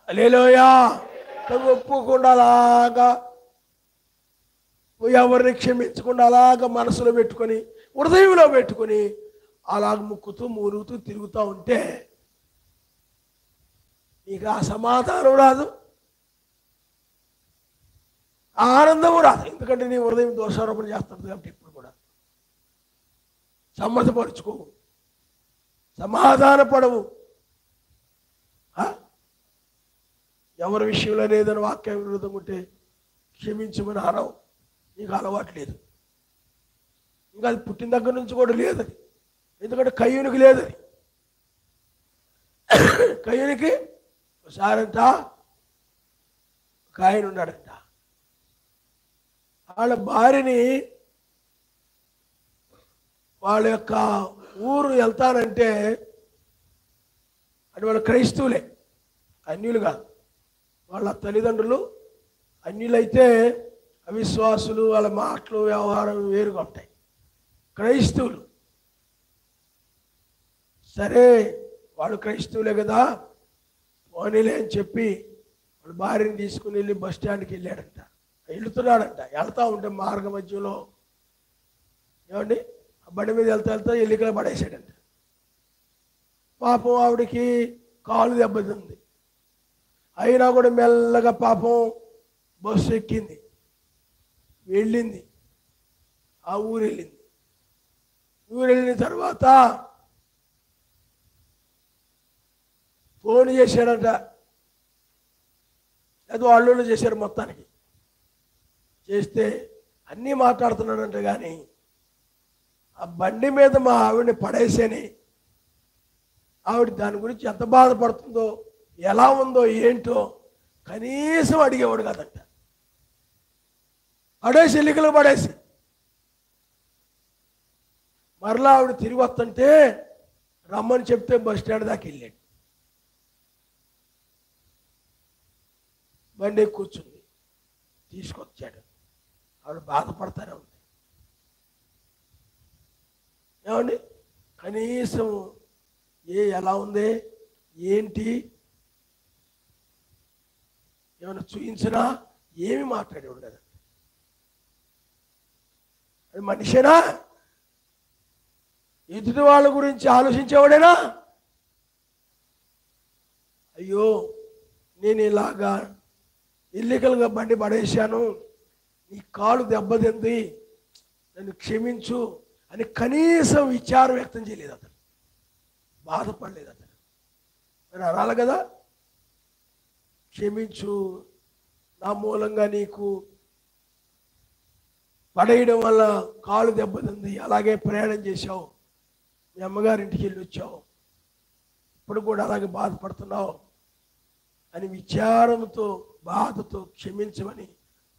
హల్లెలూయా. నువ్వు ఒప్పుకుండా అలాగా ఎవరిని క్షమించకుండా అలాగా మనసులో పెట్టుకొని, హృదయంలో పెట్టుకొని అలాగ ముక్కుతూ మూలుగుతూ తిరుగుతూ ఉంటే నీకు ఆ సమాధానం రాదు, ఆనందము రాదు. ఎందుకంటే నీ హృదయం దోషారోపణ చేస్తుంది కాబట్టి ఇప్పుడు కూడా సమ్మతపరుచుకోవు, సమాధానపడవు. ఎవరి విషయంలో ఏదైనా వాక్య విరోధం ఉంటే క్షమించమని అనవు. నీకు అలవాటు లేదు. ఇంకా అది పుట్టిన దగ్గర నుంచి కూడా లేదని. ఎందుకంటే కయ్యూనికి లేదని. కయ్యూనికి ఒకసారంట ఒక ఆయన ఉన్నాడంట. వాళ్ళ భార్యని వాళ్ళ యొక్క ఊరు వెళ్తానంటే, అది వాళ్ళ క్రైస్తవులే, అన్యులు కాదు. వాళ్ళ తల్లిదండ్రులు అన్యులైతే అవిశ్వాసులు, వాళ్ళ మాటలు వ్యవహారం వేరుగా ఉంటాయి. క్రైస్తవులు సరే, వాళ్ళు క్రైస్తవులే కదా పోనీలే అని చెప్పి వాళ్ళ భార్యని తీసుకుని వెళ్ళి బస్ స్టాండ్కి వెళ్ళాడంట. వెళుతున్నాడంట. వెళ్తా ఉంటే మార్గ మధ్యలో ఏమండి ఆ బండి మీద వెళ్తా ఎల్లికలు పడేసాడంట. పాపం ఆవిడకి కాలు దెబ్బతింది. అయినా కూడా మెల్లగా పాపం బస్సు ఎక్కింది, వెళ్ళింది, ఆ ఊరు వెళ్ళింది. ఊరు వెళ్ళిన తర్వాత ఫోన్ చేశాడంట. అది వాళ్ళు చేశారు మొత్తానికి. చేస్తే అన్నీ మాట్లాడుతున్నాడంట. కానీ ఆ బండి మీద మా ఆవిడని పడేసేని, ఆవిడ దాని గురించి ఎంత బాధపడుతుందో, ఎలా ఉందో ఏంటో కనీసం అడిగేవాడు కాదంట. పడేసి ఎల్లికలు పడేసి మరలా ఆవిడ తిరిగి వస్తుంటే రమ్మని చెప్తే బస్ స్టాండ్ దాకా వెళ్ళాడు. బండి కూర్చుంది, తీసుకొచ్చాడు. ఆవిడ బాధపడతానే ఉంది. ఏమండి కనీసం ఎలా ఉంది ఏంటి ఏమైనా చూయించినా ఏమి మాట్లాడేవాడు కదా. అది మనిషేనా? ఎదుటి వాళ్ళ గురించి ఆలోచించేవాడేనా? అయ్యో నేను ఇలాగా ఇల్లీగల్గా బండి పడేశాను, నీ కాలు దెబ్బతింది, నన్ను క్షమించు అని కనీసం విచారం వ్యక్తం చేయలేదు అతను. బాధపడలేదు అతను. మరి అనాలి కదా, క్షమించు, నా మూలంగా నీకు పడేయడం వల్ల కాలు దెబ్బతింది, అలాగే ప్రయాణం చేశావు, మీ అమ్మగారింటికి వెళ్ళి వచ్చావు, ఇప్పుడు కూడా అలాగే బాధపడుతున్నావు అని విచారంతో బాధతో క్షమించమని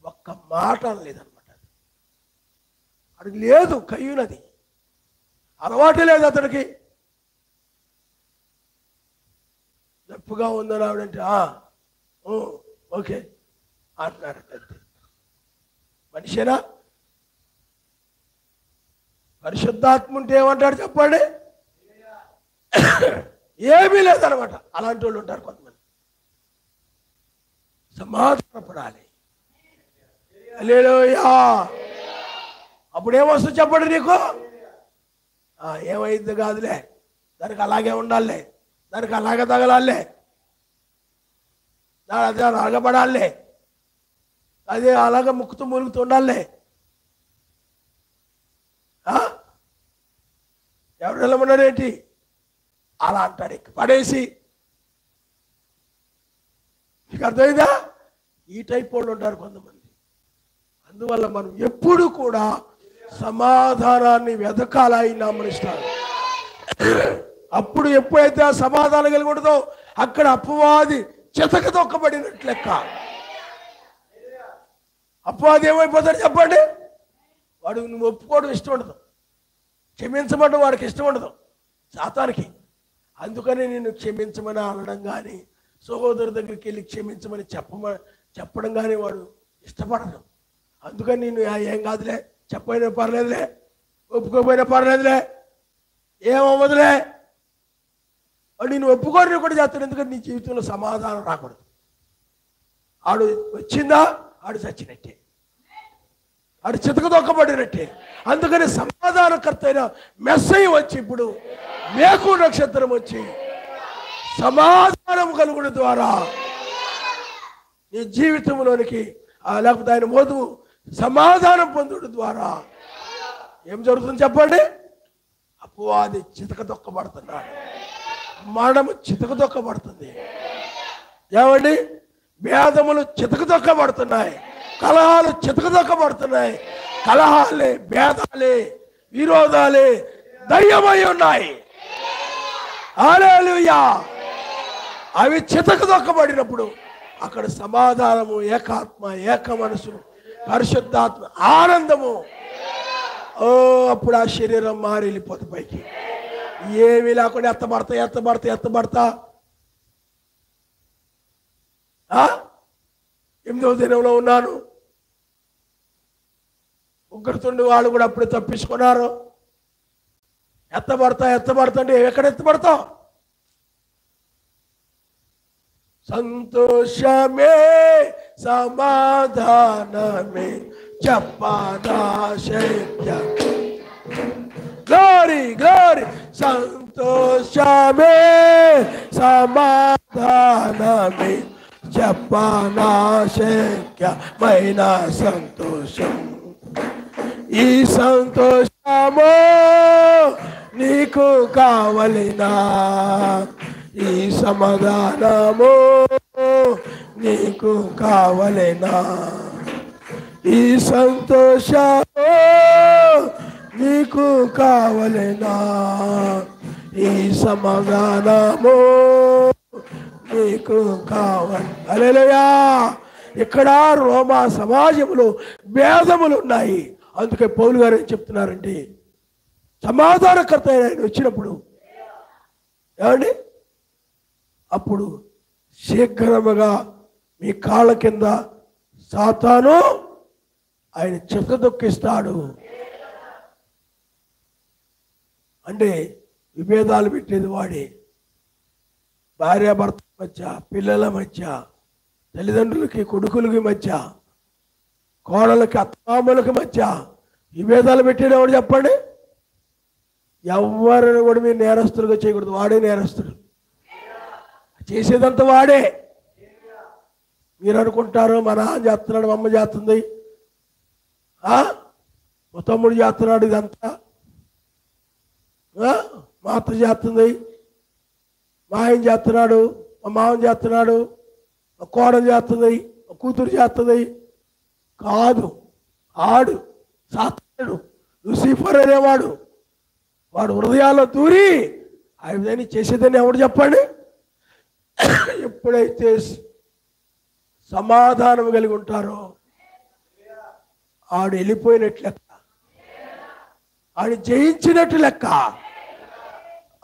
ఒక్క మాట అనలేదన్నమాట. వాడికి లేదు, కయ్యూనది అలవాటు లేదు అతడికి. నొప్పిగా ఉందని ఆవిడంటే ఓకే అంటున్నాడు. అంతే. మనిషేనా? పరిశుద్ధాత్మ ఉంటే ఏమంటాడు చెప్పండి? ఏమీ లేదనమాట. అలాంటి వాళ్ళు ఉంటారు కొంతమంది. సమాధానపడాలి. హల్లెలూయా. అప్పుడు ఏమొస్తుంది చెప్పండి నీకు? ఏమైంది కాదులే, దానికి అలాగే ఉండాలే, దానికి అలాగే తగలాలే, అదే అలాగపడాలే, అదే అలాగ ముక్కుతూ ములుగుతూ ఉండాలే. ఎవరు వెళ్ళమన్నారేంటి? అలా అంటాడు పడేసి. మీకు అర్థమైందా? ఈ టైప్ వాళ్ళు ఉంటారు కొంతమంది. అందువల్ల మనం ఎప్పుడు కూడా సమాధానాన్ని వెతకాలని నమ్మనిస్తాడు. అప్పుడు ఎప్పుడైతే ఆ సమాధానం కలిగి ఉండదో అక్కడ అపవాది చితక తొక్కబడినట్లు లెక్క. అపవాది ఏమైపోతాడు చెప్పండి? వాడు నువ్వు ఒప్పుకోవడం ఇష్టం ఉండదు, క్షమించమంటే వాడికి ఇష్టం ఉండదు సాతానికి. అందుకని నేను క్షమించమని అనడం కానీ, సహోదరు దగ్గరికి వెళ్ళి క్షమించమని చెప్పడం కానీ వాడు ఇష్టపడదు. అందుకని నేను ఏం కాదులే, చెప్పైనా పర్లేదులే, ఒప్పుకోపోయినా పర్లేదులే, ఏమవ్వదులే వాడు నేను ఒప్పుకోని కూడా చేస్తాడు. ఎందుకంటే నీ జీవితంలో సమాధానం రాకూడదు. ఆడు వచ్చిందా ఆడు చచ్చినట్టే, ఆడు చితక దొక్కబడినట్టే. అందుకని సమాధానకర్త అయిన మెస్సయ్య వచ్చి ఇప్పుడు మేకు నక్షత్రం వచ్చి సమాధానం కలుగుడు ద్వారా నీ జీవితంలోనికి లేకపోతే ఆయన మోదువు సమాధానం పొందుడు ద్వారా ఏం జరుగుతుంది చెప్పండి? అపవాది చితక దొక్కబడుతున్నాడు, మరణము చితక దొక్కబడుతుంది. ఏమండి? భేదములు చితక దొక్కబడుతున్నాయి, కలహాలు చితక దొక్కబడుతున్నాయి. కలహాలే, భేదాలే, విరోధాలే దయ్యమై ఉన్నాయి. హల్లెలూయా. అవి చితక దొక్కబడినప్పుడు అక్కడ సమాధానము, ఏకాత్మ, ఏక మనసు, పరిశుద్ధాత్మ, ఆనందము. అప్పుడు ఆ శరీరం మారి వెళ్ళిపోతుంది పైకి. ఏమీ లేకుండా ఎత్తబడతా 8వ దినంలో ఉన్నాను. ముగ్గురుతుండి వాళ్ళు కూడా అప్పుడే తప్పించుకున్నారు. ఎత్తబడతా అంటే ఎక్కడ ఎత్తబడతావు? సంతోషమే సమాధానమే చెప్పనా శక్య. Glory glory. సంతోషమే సమాధానమే చెప్పనా శక్యమైన సంతోషం. ఈ సంతోషము నీకు కావలినా, ఈ సమాధానము నీకు కావలినా, ఈ సంతోషము నీకు కావలినా, ఈ సమాధానము నీకు కావాలి. హల్లెలూయా. ఇక్కడ రోమా సమాజంలో భేదములు ఉన్నాయి. అందుకే పౌలు గారు ఏం చెప్తున్నారంటే, సమాధానకర్త ఆయన వచ్చినప్పుడు ఏమండి అప్పుడు శీఘ్రముగా మీ కాళ్ళ కింద సాతాను ఆయన చితదొక్కిస్తాడు. అంటే విభేదాలు పెట్టేది వాడే. భార్యాభర్త మధ్య, పిల్లల మధ్య, తల్లిదండ్రులకి కొడుకులకి మధ్య, కోడలకి అత్తమామలకి మధ్య విభేదాలు పెట్టేది ఎవడు చెప్పండి? ఎవరిని కూడా మీరు నేరస్తులుగా చేయకూడదు. వాడే నేరస్తుడు, చేసేదంతా వాడే. మీరు అనుకుంటారు మా నాన్న చేస్తున్నాడు, మా అమ్మ చేస్తుంది, మా తమ్ముడు చేస్తున్నాడు, ఇదంతా మా అత్త చేస్తుంది, మా ఆయన చేస్తున్నాడు, మా మామ చేస్తున్నాడు, మా కోడలు చేస్తుంది, మా కూతురు చేస్తుంది. కాదు, ఆడు సాతానుడు, లూసిఫర్ అనేవాడు. వాడు హృదయాల్లో దూరి ఆ విధంగా చేసేదని ఎవడు చెప్పండి? ఎప్పుడైతే సమాధానం కలిగి ఉంటారో ఆడు వెళ్ళిపోయినట్లెక్క. ఆయన జయించినట్టు లెక్క.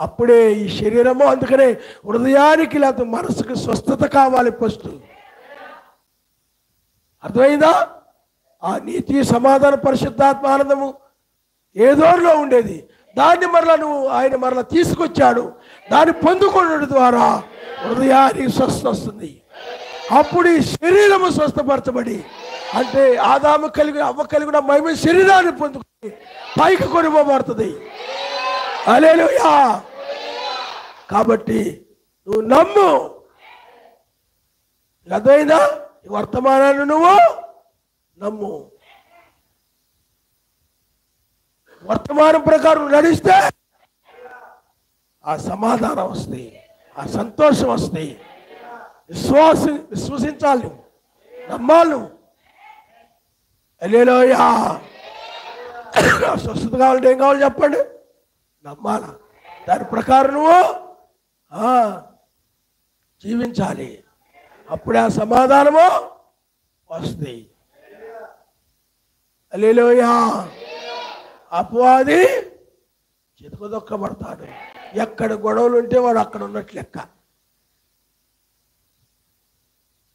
అప్పుడే ఈ శరీరము, అందుకనే హృదయానికి లేదా మనసుకు స్వస్థత కావాలి ఫస్ట్. అర్థమైందా? ఆ నీతి, సమాధాన, పరిశుద్ధాత్మ, ఆనందము ఏదోలో ఉండేది, దాన్ని మరలా ఆయన మరలా తీసుకొచ్చాడు. దాన్ని పొందుకోవడం ద్వారా హృదయానికి స్వస్థ వస్తుంది. అప్పుడు ఈ శరీరము స్వస్థపరచబడి, అంటే ఆదాము కలిగి అవ్వ కలిగిన మహిమ శరీరాన్ని పొందుకొని పైకి కొనిపోబడుతుంది. హల్లెలూయా. కాబట్టి నువ్వు నమ్ము. అర్థమైందా? ఈ వర్తమానాన్ని నువ్వు నమ్ము. వర్తమానం ప్రకారం నడిస్తే ఆ సమాధానం వస్తుంది, ఆ సంతోషం వస్తుంది. విశ్వసించాలి నువ్వు, నమ్మాలి నువ్వు. హల్లెలూయా. స్వస్థత కావాలంటే ఏం కావాలి చెప్పండి? నమ్మాలా. దాని ప్రకారం నువ్వు జీవించాలి. అప్పుడే ఆ సమాధానము వస్తుంది. హల్లెలూయా. అపవాది చితకదొక్కబడతాడు. ఎక్కడ గొడవలు ఉంటే వాడు అక్కడ ఉన్నట్లు లెక్క.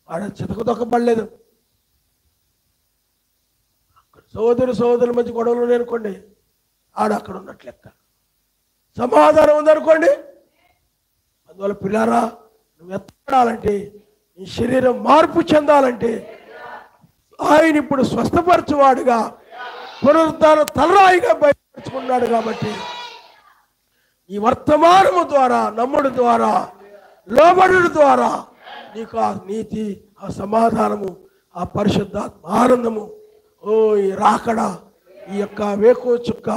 వాడు చితకదొక్కబడలేదు. సోదరుల మధ్య గొడవలు ఉన్నాయనుకోండి, ఆడు అక్కడ ఉన్నట్లు లెక్క. సమాధానం ఉందనుకోండి. అందువల్ల పిల్లారా, నువ్వు ఎత్తడాలంటే, నీ శరీరం మార్పు చెందాలంటే, ఆయన ఇప్పుడు స్వస్థపరచువాడుగా, పునరుద్ధాన తలరాయిగా బయటపరుచుకున్నాడు. కాబట్టి ఈ వర్తమానము ద్వారా, నమ్ముడు ద్వారా, లోబడుడు ద్వారా నీకు ఆ నీతి, ఆ సమాధానము, ఆ పరిశుద్ధాత్మ ఆనందము, ఈ రాకడ, ఈ యొక్క వేకో చుక్క,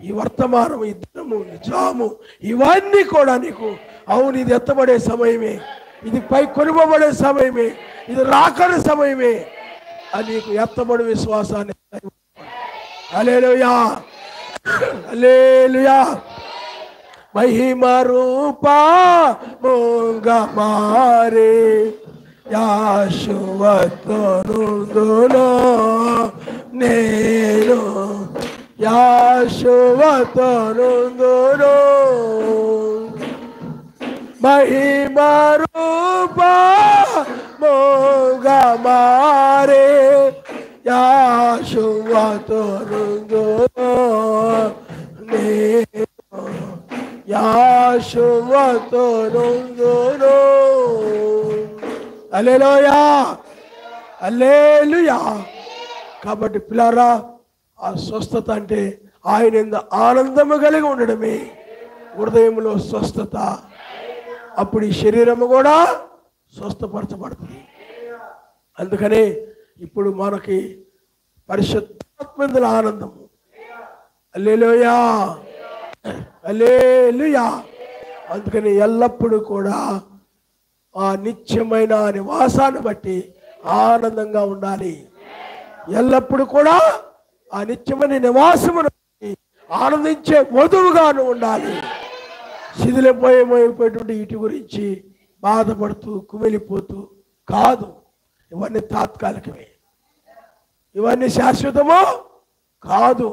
ఈ వర్తమానం, ఈ దినము, నిజాము, ఇవన్నీ కూడా నీకు అవును ఇది ఎత్తబడే సమయమే, ఇది పై కొనుగోబడే సమయమే, ఇది రాకడ సమయమే అని నీకు ఎత్తబడి విశ్వాసాన్ని. హల్లెలూయా. హల్లెలూయా. మహిమ రూపా ముంగమారే యాశువతోనుదులో నేను, యాశువతోనుదులో మహిమ రూపా ముంగమారే యాశువతోనుదులో నేను, యాశువతోనుదులో. హల్లెలూయా. హల్లెలూయా. కాబట్టి పిల్లారా, ఆ స్వస్థత అంటే ఆయన యందు ఆనందము కలిగి ఉండడమే హృదయంలో స్వస్థత. అప్పుడు ఈ శరీరము కూడా స్వస్థపరచబడుతుంది. అందుకనే ఇప్పుడు మనకి పరిశుద్ధాత్మల ఆనందము. హల్లెలూయా. హల్లెలూయా. అందుకని ఎల్లప్పుడూ కూడా ఆ నిత్యమైన నివాసాన్ని బట్టి ఆనందంగా ఉండాలి. ఎల్లప్పుడూ కూడా ఆ నిత్యమైన నివాసమును బట్టి ఆనందించే వధువుగాను ఉండాలి. శిథిలపోయేటువంటి వీటి గురించి బాధపడుతూ కుమిలిపోతూ కాదు. ఇవన్నీ తాత్కాలికమే, ఇవన్నీ శాశ్వతము కాదు.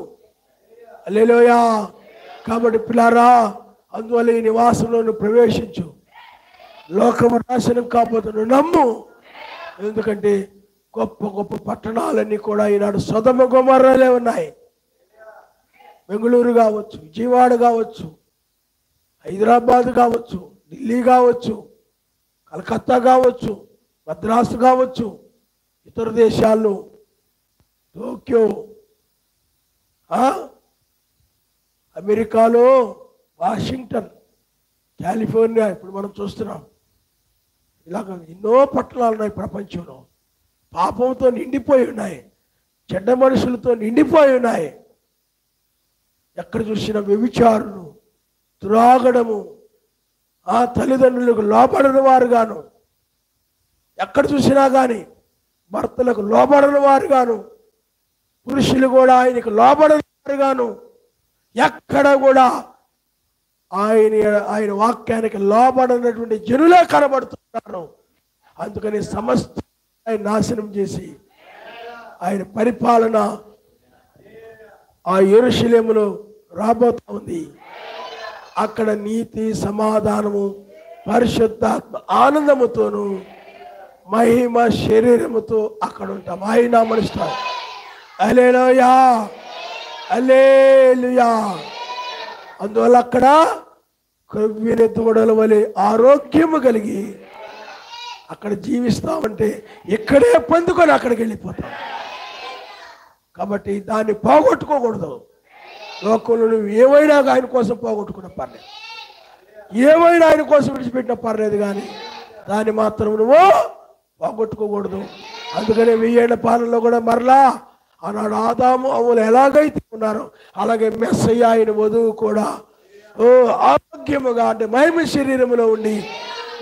హల్లెలూయా. కాబట్టి పిల్లారా, అందువల్ల ఈ నివాసంలో ప్రవేశించు. లోకము నాశనం కాకపోతే నువ్వు నమ్ము. ఎందుకంటే గొప్ప గొప్ప పట్టణాలన్నీ కూడా ఈనాడు సొదొమ గొమొర్రాలే ఉన్నాయి. బెంగళూరు కావచ్చు, విజయవాడ కావచ్చు, హైదరాబాద్ కావచ్చు, ఢిల్లీ కావచ్చు, కలకత్తా కావచ్చు, మద్రాసు కావచ్చు, ఇతర దేశాల్లో టోక్యో, అమెరికాలో వాషింగ్టన్, కాలిఫోర్నియా, ఇప్పుడు మనం చూస్తున్నాం. ఇలాగ ఎన్నో పట్టణాలు ఉన్నాయి ప్రపంచంలో. పాపంతో నిండిపోయి ఉన్నాయి, చెడ్డ మనుషులతో నిండిపోయి ఉన్నాయి. ఎక్కడ చూసినా వ్యభిచారులు, త్రాగడము, ఆ తల్లిదండ్రులకు లోబడని వారుగాను, ఎక్కడ చూసినా కానీ భర్తలకు లోబడని వారుగాను, పురుషులు కూడా ఆయనకు లోబడని వారుగాను, ఎక్కడ కూడా ఆయన వాక్యానికి లోబడినటువంటి జనులే కనబడుతున్నారు. అందుకని సమస్త ఆయన నాశనం చేసి ఆయన పరిపాలన ఆ యెరూషలేములో రాబోతా ఉంది. అక్కడ నీతి, సమాధానము, పరిశుద్ధాత్మ ఆనందముతోను మహిమ శరీరముతో అక్కడ ఉంటాం. ఆయన మనుషులు హల్లెలూయా, హల్లెలూయా. అందువల్ల అక్కడ క్రొవ్విన దూడల వలె ఆరోగ్యము కలిగి అక్కడ జీవిస్తామంటే ఇక్కడే పొందుకొని అక్కడికి వెళ్ళిపోతాం. కాబట్టి దాన్ని పోగొట్టుకోకూడదు. లోకంలో నువ్వు ఏమైనా ఆయన కోసం పోగొట్టుకున్న పర్లేదు, ఏమైనా ఆయన కోసం విడిచిపెట్టిన పర్లేదు, కానీ దాన్ని మాత్రం నువ్వు పోగొట్టుకోకూడదు. అందుకనే 1000 ఏళ్ల పాలనలో కూడా మరలా ఆనాడు ఆదాము అవ్వలు ఎలాగైతే ఉన్నారో అలాగే మెస్సయ్య ఆయన వధువు కూడా ఆరోగ్యముగా అంటే మహిమ శరీరములో ఉండి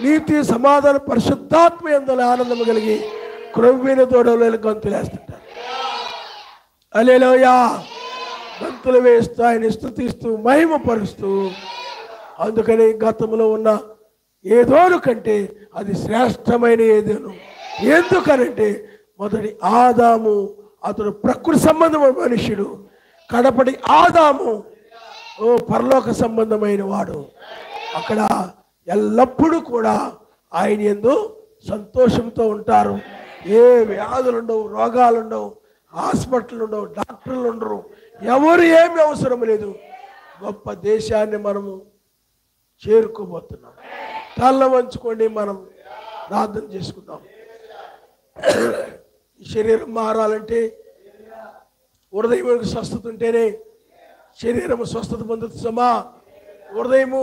నీతి, సమాధాన, పరిశుద్ధాత్మ యందు ఆనందము కలిగి క్రొవ్విన దూడలు గంతులేస్తుంటారు. హల్లెలూయా. గంతులు వేస్తూ ఆయన స్తుతిస్తూ మహిమపరుస్తూ, అందుకని గతంలో ఉన్న ఏదోను కంటే అది శ్రేష్టమైన ఏదోను. ఎందుకనంటే మొదటి ఆదాము అతడు ప్రకృతి సంబంధమైన మనుష్యుడు, కడపటి ఆదాము పరలోక సంబంధమైన వాడు. అక్కడ ఎల్లప్పుడూ కూడా ఆయన యందు సంతోషంతో ఉంటారు. ఏ వ్యాధులు ఉండవు, రోగాలు ఉండవు, హాస్పిటల్ ఉండవు, డాక్టర్లు ఉండరు, ఎవరు ఏమి అవసరం లేదు. గొప్ప దేశాన్ని మనము చేరుకోబోతున్నాం. తల్ల వంచుకోండి, మనం ప్రార్థన చేసుకుందాం. శరీరం మారాలంటే హృదయం స్వస్థత ఉంటేనే శరీరం స్వస్థత పొందుతుందమ్మా. హృదయము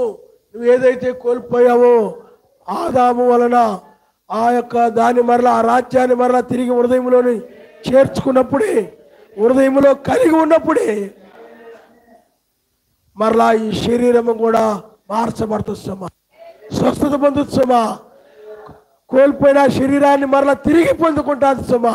నువ్వు ఏదైతే కోల్పోయావో ఆదాము వలన ఆ యొక్క దాన్ని మరలా ఆ రాజ్యాన్ని మరలా తిరిగి హృదయంలోని చేర్చుకున్నప్పుడే, హృదయంలో కలిగి ఉన్నప్పుడే మరలా ఈ శరీరము కూడా మార్చబడుతుందమ్మా, స్వస్థత పొందుతుందమ్మా, కోల్పోయిన శరీరాన్ని మరలా తిరిగి పొందుకుంటాను సుమా.